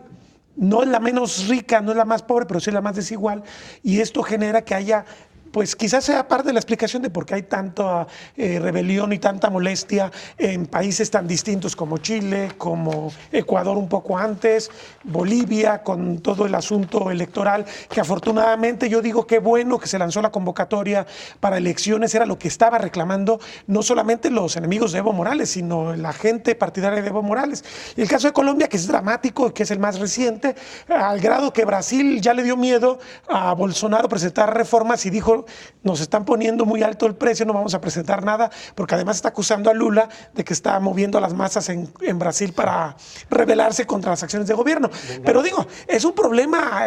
No es la menos rica, no es la más pobre, pero sí es la más desigual. Y esto genera que haya, pues quizás sea parte de la explicación de por qué hay tanta rebelión y tanta molestia en países tan distintos como Chile, como Ecuador un poco antes, Bolivia, con todo el asunto electoral, que afortunadamente yo digo qué bueno que se lanzó la convocatoria para elecciones, era lo que estaba reclamando no solamente los enemigos de Evo Morales, sino la gente partidaria de Evo Morales. Y el caso de Colombia, que es dramático, que es el más reciente, al grado que Brasil ya le dio miedo a Bolsonaro presentar reformas y dijo México nos están poniendo muy alto el precio, no vamos a presentar nada, porque además está acusando a Lula de que está moviendo a las masas en Brasil para rebelarse contra las acciones de gobierno. Pero digo, es un problema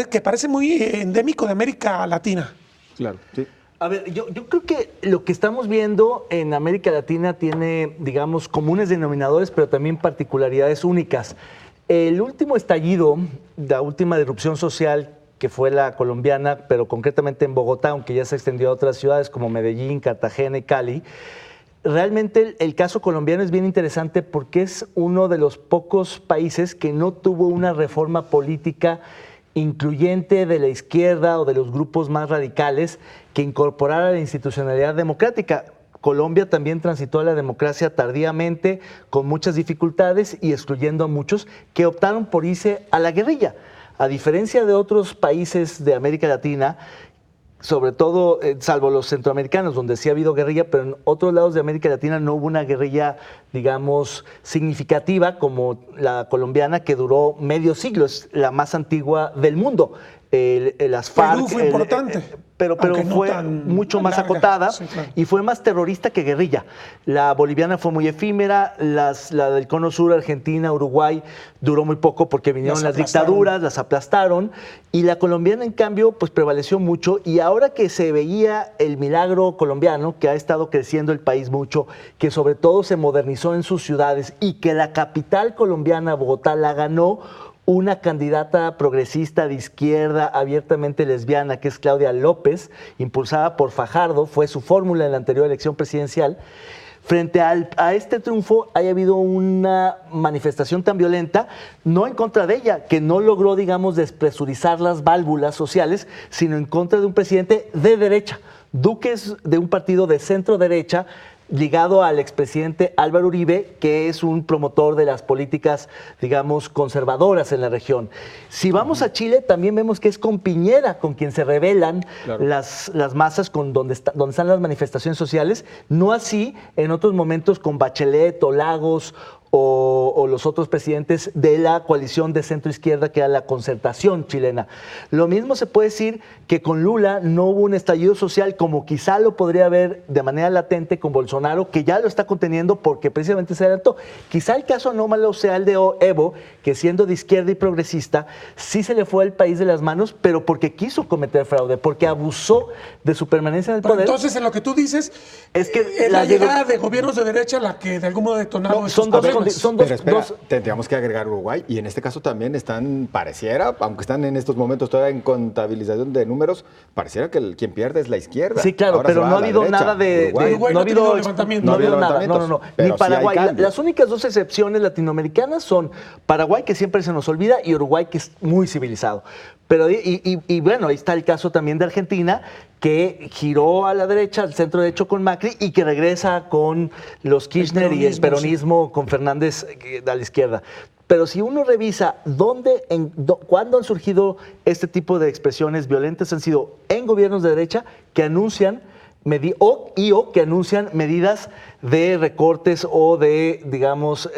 que parece muy endémico de América Latina. Claro, sí. A ver, yo creo que lo que estamos viendo en América Latina tiene, digamos, comunes denominadores, pero también particularidades únicas. El último estallido, la última disrupción social, que fue la colombiana, pero concretamente en Bogotá, aunque ya se extendió a otras ciudades como Medellín, Cartagena y Cali, realmente el caso colombiano es bien interesante porque es uno de los pocos países que no tuvo una reforma política incluyente de la izquierda o de los grupos más radicales que incorporara la institucionalidad democrática. Colombia también transitó a la democracia tardíamente, con muchas dificultades y excluyendo a muchos que optaron por irse a la guerrilla. A diferencia de otros países de América Latina, sobre todo, salvo los centroamericanos, donde sí ha habido guerrilla, pero en otros lados de América Latina no hubo una guerrilla, digamos, significativa como la colombiana, que duró medio siglo, es la más antigua del mundo. Las FARC, Perú fue importante. Pero no fue mucho más larga, acotada, sí, claro. Y fue más terrorista que guerrilla. La boliviana fue muy efímera, la del Cono Sur, Argentina, Uruguay, duró muy poco porque vinieron las dictaduras, las aplastaron, y la colombiana, en cambio, pues prevaleció mucho, y ahora que se veía el milagro colombiano, que ha estado creciendo el país mucho, que sobre todo se modernizó en sus ciudades, y que la capital colombiana, Bogotá, la ganó una candidata progresista de izquierda abiertamente lesbiana, que es Claudia López, impulsada por Fajardo, fue su fórmula en la anterior elección presidencial. Frente a este triunfo haya habido una manifestación tan violenta, no en contra de ella, que no logró, digamos, despresurizar las válvulas sociales, sino en contra de un presidente de derecha. Duque es de un partido de centro derecha, ligado al expresidente Álvaro Uribe, que es un promotor de las políticas, digamos, conservadoras en la región. Si vamos a Chile, también vemos que es con Piñera con quien se rebelan, claro, las masas, donde están las manifestaciones sociales, no así en otros momentos con Bachelet o Lagos o los otros presidentes de la coalición de centro-izquierda, que era la Concertación chilena. Lo mismo se puede decir que con Lula no hubo un estallido social como quizá lo podría haber de manera latente con Bolsonaro, que ya lo está conteniendo porque precisamente se adelantó. Quizá el caso anómalo sea el de Evo, que siendo de izquierda y progresista, sí se le fue el país de las manos, pero porque quiso cometer fraude, porque abusó de su permanencia en el poder. Entonces, en lo que tú dices, es que la llegada de gobiernos de derecha la que de algún modo detonado son dos. Pero espera, tendríamos que agregar Uruguay, y en este caso también pareciera, aunque están en estos momentos todavía en contabilización de números, pareciera que quien pierde es la izquierda. Sí, claro, pero no ha habido nada de Uruguay no ha habido levantamiento. No ha habido nada, no. Ni Paraguay. Las únicas dos excepciones latinoamericanas son Paraguay, que siempre se nos olvida, y Uruguay, que es muy civilizado. Pero, y bueno, ahí está el caso también de Argentina, que giró a la derecha, al centro derecho con Macri, y que regresa con los Kirchner y el peronismo, sí, con Fernández a la izquierda. Pero si uno revisa cuándo han surgido este tipo de expresiones violentas, han sido en gobiernos de derecha que anuncian que anuncian medidas de recortes o de, digamos,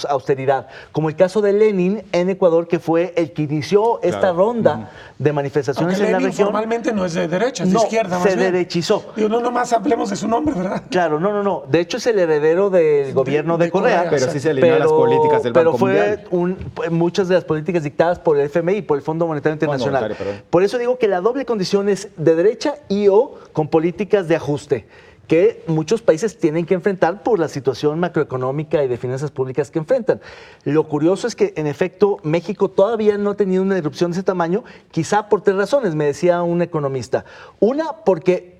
austeridad, como el caso de Lenin en Ecuador, que fue el que inició esta ronda de manifestaciones. Aunque en Lenin la región. Formalmente no es de derecha, es de izquierda. Se derechizó. No nomás hablemos de su nombre, ¿verdad? Claro, no. De hecho, es el heredero del gobierno de Correa. Pero sí se alineó a las políticas del Banco Mundial. Pero fue muchas de las políticas dictadas por el FMI, por el Fondo Monetario Internacional. Por eso digo que la doble condición es de derecha o con políticas de ajuste, que muchos países tienen que enfrentar por la situación macroeconómica y de finanzas públicas que enfrentan. Lo curioso es que, en efecto, México todavía no ha tenido una erupción de ese tamaño, quizá por 3 razones, me decía un economista. Una, porque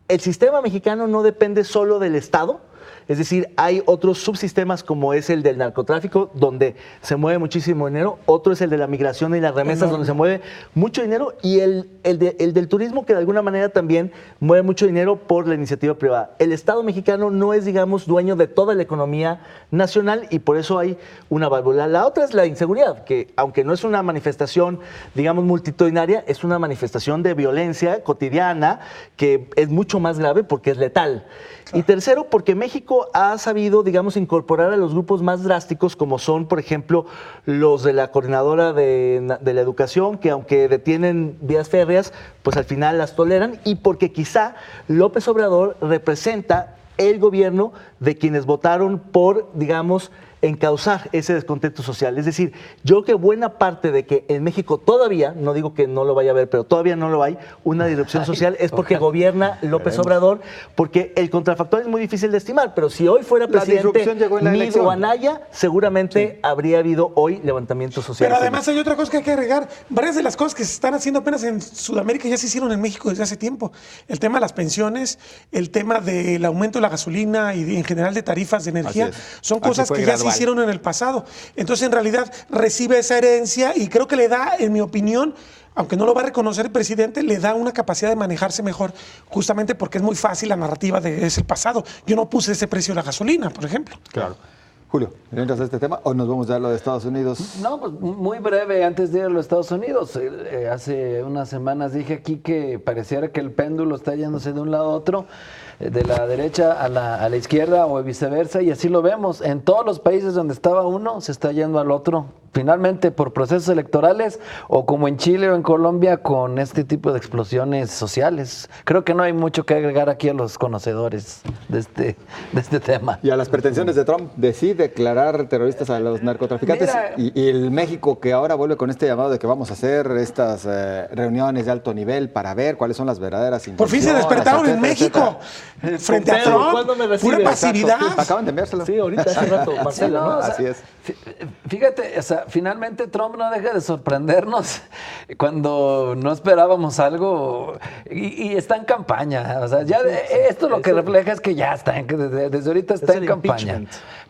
el sistema mexicano no depende solo del Estado. Es decir, hay otros subsistemas como es el del narcotráfico, donde se mueve muchísimo dinero, otro es el de la migración y las remesas, donde se mueve mucho dinero, y el del turismo, que de alguna manera también mueve mucho dinero por la iniciativa privada. El Estado mexicano no es, digamos, dueño de toda la economía nacional, y por eso hay una válvula. La otra es la inseguridad, que aunque no es una manifestación, digamos, multitudinaria, es una manifestación de violencia cotidiana que es mucho más grave porque es letal. Claro. Y tercero, porque México México ha sabido, digamos, incorporar a los grupos más drásticos, como son, por ejemplo, los de la Coordinadora de la Educación, que aunque detienen vías férreas, pues al final las toleran, y porque quizá López Obrador representa el gobierno de quienes votaron por, digamos, encauzar ese descontento social. Es decir, yo creo que buena parte de que en México todavía, no digo que no lo vaya a haber, pero todavía no lo hay, una disrupción social es porque gobierna López Obrador, porque el contrafactor es muy difícil de estimar, pero si hoy fuera presidente Mid o Anaya, seguramente habría habido hoy levantamientos sociales. Pero además hay otra cosa que hay que agregar. Varias de las cosas que se están haciendo apenas en Sudamérica ya se hicieron en México desde hace tiempo. El tema de las pensiones, el tema del aumento de la gasolina y en general de tarifas de energía, son cosas que ya se hicieron en el pasado. Entonces, en realidad, recibe esa herencia y creo que le da, en mi opinión, aunque no lo va a reconocer el presidente, le da una capacidad de manejarse mejor, justamente porque es muy fácil la narrativa de ese pasado. Yo no puse ese precio de la gasolina, por ejemplo. Claro. Julio, ¿entras a este tema o nos vamos a lo de Estados Unidos? No, pues muy breve antes de ir a los Estados Unidos. Hace unas semanas dije aquí que pareciera que el péndulo está yéndose de un lado a otro, de la derecha a la izquierda o viceversa, y así lo vemos. En todos los países donde estaba uno, se está yendo al otro. Finalmente por procesos electorales o como en Chile o en Colombia con este tipo de explosiones sociales. Creo que no hay mucho que agregar aquí a los conocedores de este tema. Y a las pretensiones de Trump de sí declarar terroristas a los narcotraficantes. Mira, y el México que ahora vuelve con este llamado de que vamos a hacer estas reuniones de alto nivel para ver cuáles son las verdaderas intenciones. Por fin se despertaron en México frente a Trump. Pura pasividad. Acaban de enviárselo. Sí, ahorita hace rato, Marcelo, ¿no? O sea, así es. Fíjate, o sea, finalmente Trump no deja de sorprendernos cuando no esperábamos algo y está en campaña. O sea, ya esto lo que refleja es que ya está, desde ahorita está en campaña.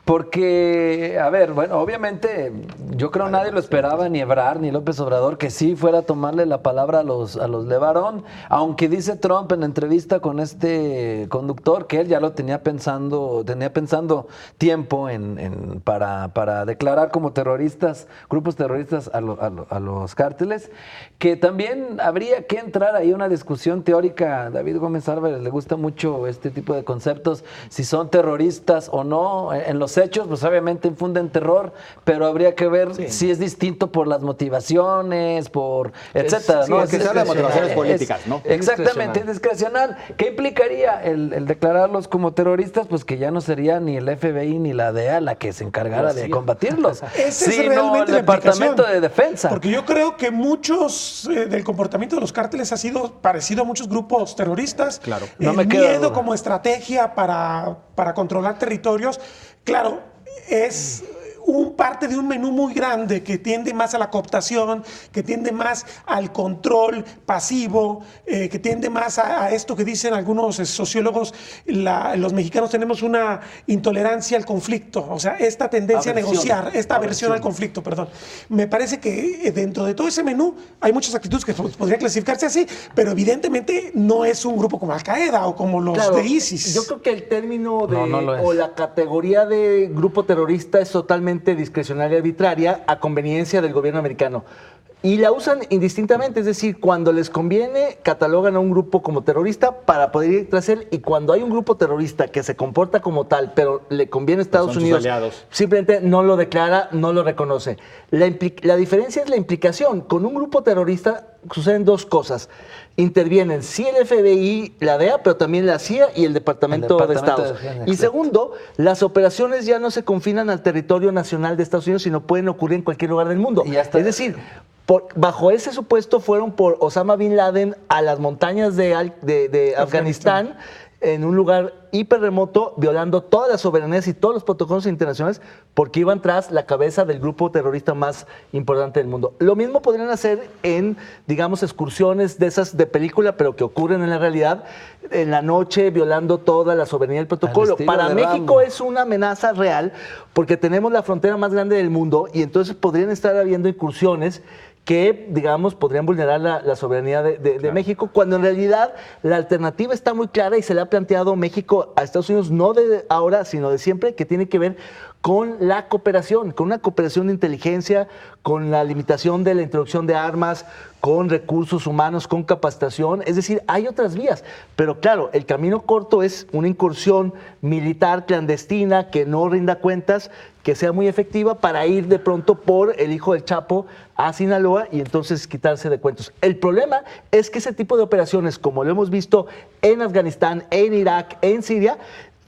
Porque, a ver, bueno, obviamente yo creo nadie lo esperaba, ni Ebrard, ni López Obrador, que sí fuera a tomarle la palabra a los LeBaron, aunque dice Trump en la entrevista con este conductor que él ya lo tenía pensando tiempo para declarar como terroristas, grupos terroristas a los cárteles, que también habría que entrar ahí una discusión teórica. David Gómez Álvarez le gusta mucho este tipo de conceptos, si son terroristas o no. En los hechos, pues obviamente infunden terror, pero habría que ver si es distinto por las motivaciones, por etcétera, ¿no? Que se habla de motivaciones políticas, ¿no? Exactamente, es discrecional. ¿Qué implicaría el declararlos como terroristas? Pues que ya no sería ni el FBI ni la DEA la que se encargara de combatirlos, Esa es sino realmente el la Departamento implicación. de Defensa. Porque yo creo que muchos del comportamiento de los cárteles ha sido parecido a muchos grupos terroristas. Claro. No El me queda miedo duda. como estrategia para controlar territorios. Claro, es parte de un menú muy grande que tiende más a la cooptación, que tiende más al control pasivo, que tiende más a esto que dicen algunos sociólogos, los mexicanos tenemos una intolerancia al conflicto, o sea, esta tendencia a negociar, esta aversión al conflicto, perdón. Me parece que dentro de todo ese menú hay muchas actitudes que podrían clasificarse así, pero evidentemente no es un grupo como Al-Qaeda o como los de ISIS. Yo creo que el término No lo es. o la categoría de grupo terrorista es totalmente discrecionaria y arbitraria a conveniencia del gobierno americano. Y la usan indistintamente, es decir, cuando les conviene, catalogan a un grupo como terrorista para poder ir tras él, y cuando hay un grupo terrorista que se comporta como tal, pero le conviene a Estados Unidos, simplemente no lo declara, no lo reconoce. La diferencia es la implicación. Con un grupo terrorista suceden dos cosas. Intervienen sí el FBI, la DEA, pero también la CIA y el Departamento de Estado. Y segundo, las operaciones ya no se confinan al territorio nacional de Estados Unidos, sino pueden ocurrir en cualquier lugar del mundo. Es decir, bajo ese supuesto fueron por Osama Bin Laden a las montañas de Afganistán, en un lugar hiper remoto, violando todas las soberanías y todos los protocolos internacionales, porque iban tras la cabeza del grupo terrorista más importante del mundo. Lo mismo podrían hacer en, digamos, excursiones de esas de película, pero que ocurren en la realidad, en la noche, violando toda la soberanía del protocolo. Para México es una amenaza real, porque tenemos la frontera más grande del mundo, y entonces podrían estar habiendo incursiones que, digamos, podrían vulnerar la soberanía de México, cuando en realidad la alternativa está muy clara y se le ha planteado México a Estados Unidos, no de ahora, sino de siempre, que tiene que ver con la cooperación, con una cooperación de inteligencia, con la limitación de la introducción de armas, con recursos humanos, con capacitación. Es decir, hay otras vías. Pero claro, el camino corto es una incursión militar clandestina que no rinda cuentas, que sea muy efectiva para ir de pronto por el hijo del Chapo a Sinaloa y entonces quitarse de cuentos. El problema es que ese tipo de operaciones, como lo hemos visto en Afganistán, en Irak, en Siria,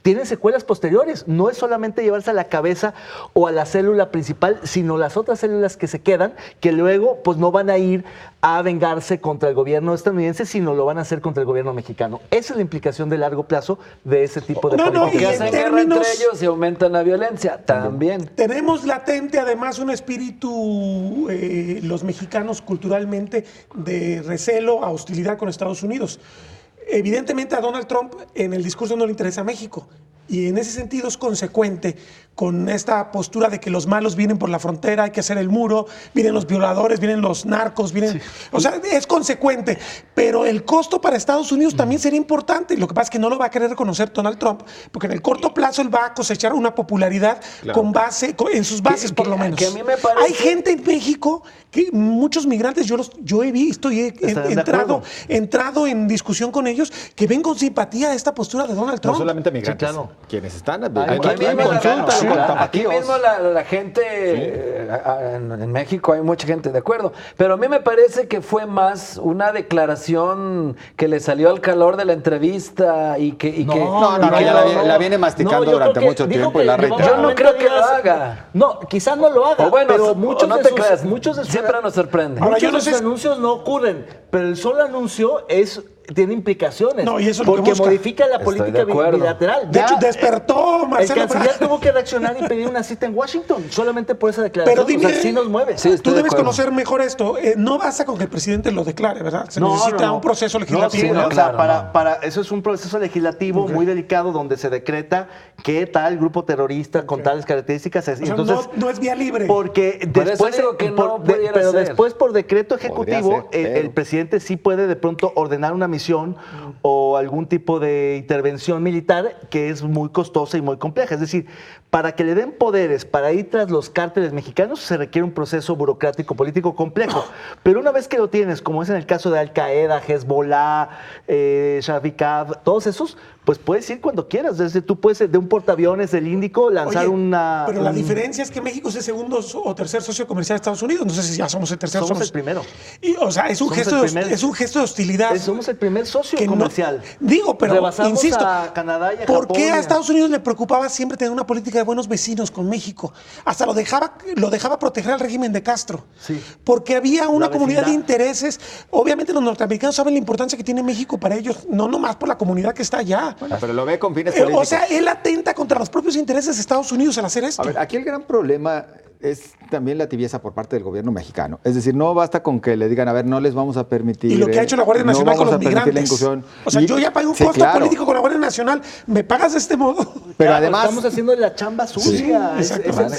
tienen secuelas posteriores. No es solamente llevarse a la cabeza o a la célula principal, sino las otras células que se quedan, que luego pues no van a ir a vengarse contra el gobierno estadounidense, sino lo van a hacer contra el gobierno mexicano. Esa es la implicación de largo plazo de ese tipo de políticas. Que hacen guerra entre ellos y aumentan la violencia también. Tenemos latente además un espíritu, los mexicanos culturalmente, de recelo a hostilidad con Estados Unidos. Evidentemente a Donald Trump en el discurso no le interesa México y en ese sentido es consecuente con esta postura de que los malos vienen por la frontera, hay que hacer el muro, vienen los violadores, vienen los narcos, vienen... Sí. O sea, es consecuente, pero el costo para Estados Unidos también sería importante. Lo que pasa es que no lo va a querer reconocer Donald Trump, porque en el corto plazo él va a cosechar una popularidad con base, en sus bases por lo menos. Que a mí me parece... Hay gente en México, que muchos migrantes, yo he visto y he entrado en discusión con ellos, que ven con simpatía esta postura de Donald Trump. No solamente migrantes, sí, claro. Quienes están... Aquí mismo la gente en México hay mucha gente de acuerdo, pero a mí me parece que fue más una declaración que le salió al calor de la entrevista y que la viene masticando durante mucho tiempo y la reitera. Yo no creo que lo haga. No, quizás no lo haga, pero muchos de sus siempre nos sorprende. Ahora, muchos de sus anuncios no ocurren, pero el solo anuncio tiene implicaciones, y eso porque modifica la política bilateral. De hecho, despertó Marcelo. El canciller tuvo que reaccionar y pedir una cita en Washington, solamente por esa declaración. Pero dime, sí nos mueve. Sí, tú debes conocer mejor esto. No basta con que el presidente lo declare, ¿verdad? Se necesita un proceso legislativo. Eso es un proceso legislativo muy delicado donde se decreta que tal grupo terrorista con tales características. Entonces, no es vía libre. Porque después por decreto ejecutivo, el presidente sí puede de pronto ordenar una misión o algún tipo de intervención militar que es muy costosa y muy compleja. Es decir, para que le den poderes para ir tras los cárteles mexicanos se requiere un proceso burocrático político complejo. Pero una vez que lo tienes, como es en el caso de Al-Qaeda, Hezbollah, Shabikab, todos esos, pues puedes ir cuando quieras. Desde tú puedes de un portaaviones del Índico lanzar Pero la diferencia es que México es el segundo o tercer socio comercial de Estados Unidos. No sé si ya somos el tercero. Somos el primero. O sea, es un gesto de hostilidad. Somos el primer socio comercial. Pero rebasamos insisto, a Canadá y a ¿por Japón, qué a Estados Unidos le preocupaba siempre tener una política de buenos vecinos con México? Hasta lo dejaba proteger al régimen de Castro. Sí. Porque había una comunidad de intereses. Obviamente los norteamericanos saben la importancia que tiene México para ellos, no nomás por la comunidad que está allá. Bueno, pero lo ve con fines políticos. O sea, él atenta contra los propios intereses de Estados Unidos al hacer esto. A ver, aquí el gran problema es también la tibieza por parte del gobierno mexicano. Es decir, no basta con que le digan, a ver, no les vamos a permitir... Y lo que ha hecho la Guardia Nacional con los migrantes. O sea, yo ya pagué un costo político con la Guardia Nacional. ¿Me pagas de este modo? Pero además... Estamos haciendo la chamba sucia. Es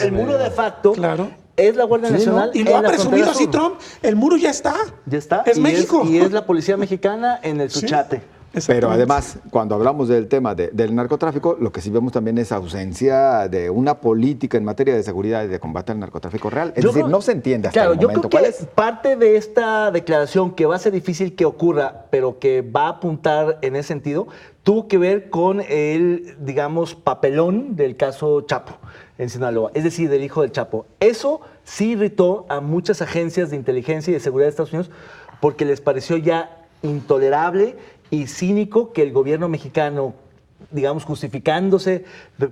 el muro de facto. Claro. Es la Guardia Nacional. Y lo ha presumido así Trump. El muro ya está. Ya está. Es México. Y es la policía mexicana en el Suchate. Pero además, cuando hablamos del tema del narcotráfico, lo que sí vemos también es ausencia de una política en materia de seguridad y de combate al narcotráfico real. Es decir, no se entiende hasta el momento. Yo creo que parte de esta declaración, que va a ser difícil que ocurra, pero que va a apuntar en ese sentido, tuvo que ver con el, digamos, papelón del caso Chapo en Sinaloa, es decir, del hijo del Chapo. Eso sí irritó a muchas agencias de inteligencia y de seguridad de Estados Unidos porque les pareció ya intolerable y cínico que el gobierno mexicano, digamos, justificándose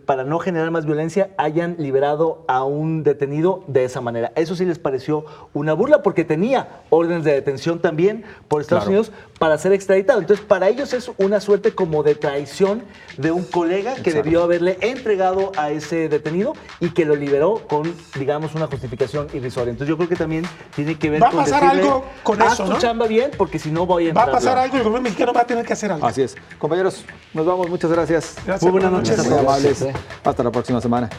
para no generar más violencia, hayan liberado a un detenido de esa manera. Eso sí les pareció una burla porque tenía órdenes de detención también por Estados Unidos para ser extraditado. Entonces, para ellos es una suerte como de traición de un colega que debió haberle entregado a ese detenido y que lo liberó con, digamos, una justificación irrisoria. Entonces, yo creo que también tiene que ver con decirle, va a pasar algo con eso, haz tu chamba bien, porque si no voy a entrar. Va a pasar algo y el gobierno mexicano va a tener que hacer algo. Así es. Compañeros, nos vamos. Muchas gracias. Muy buenas noches. Muy amables. Hasta la próxima semana.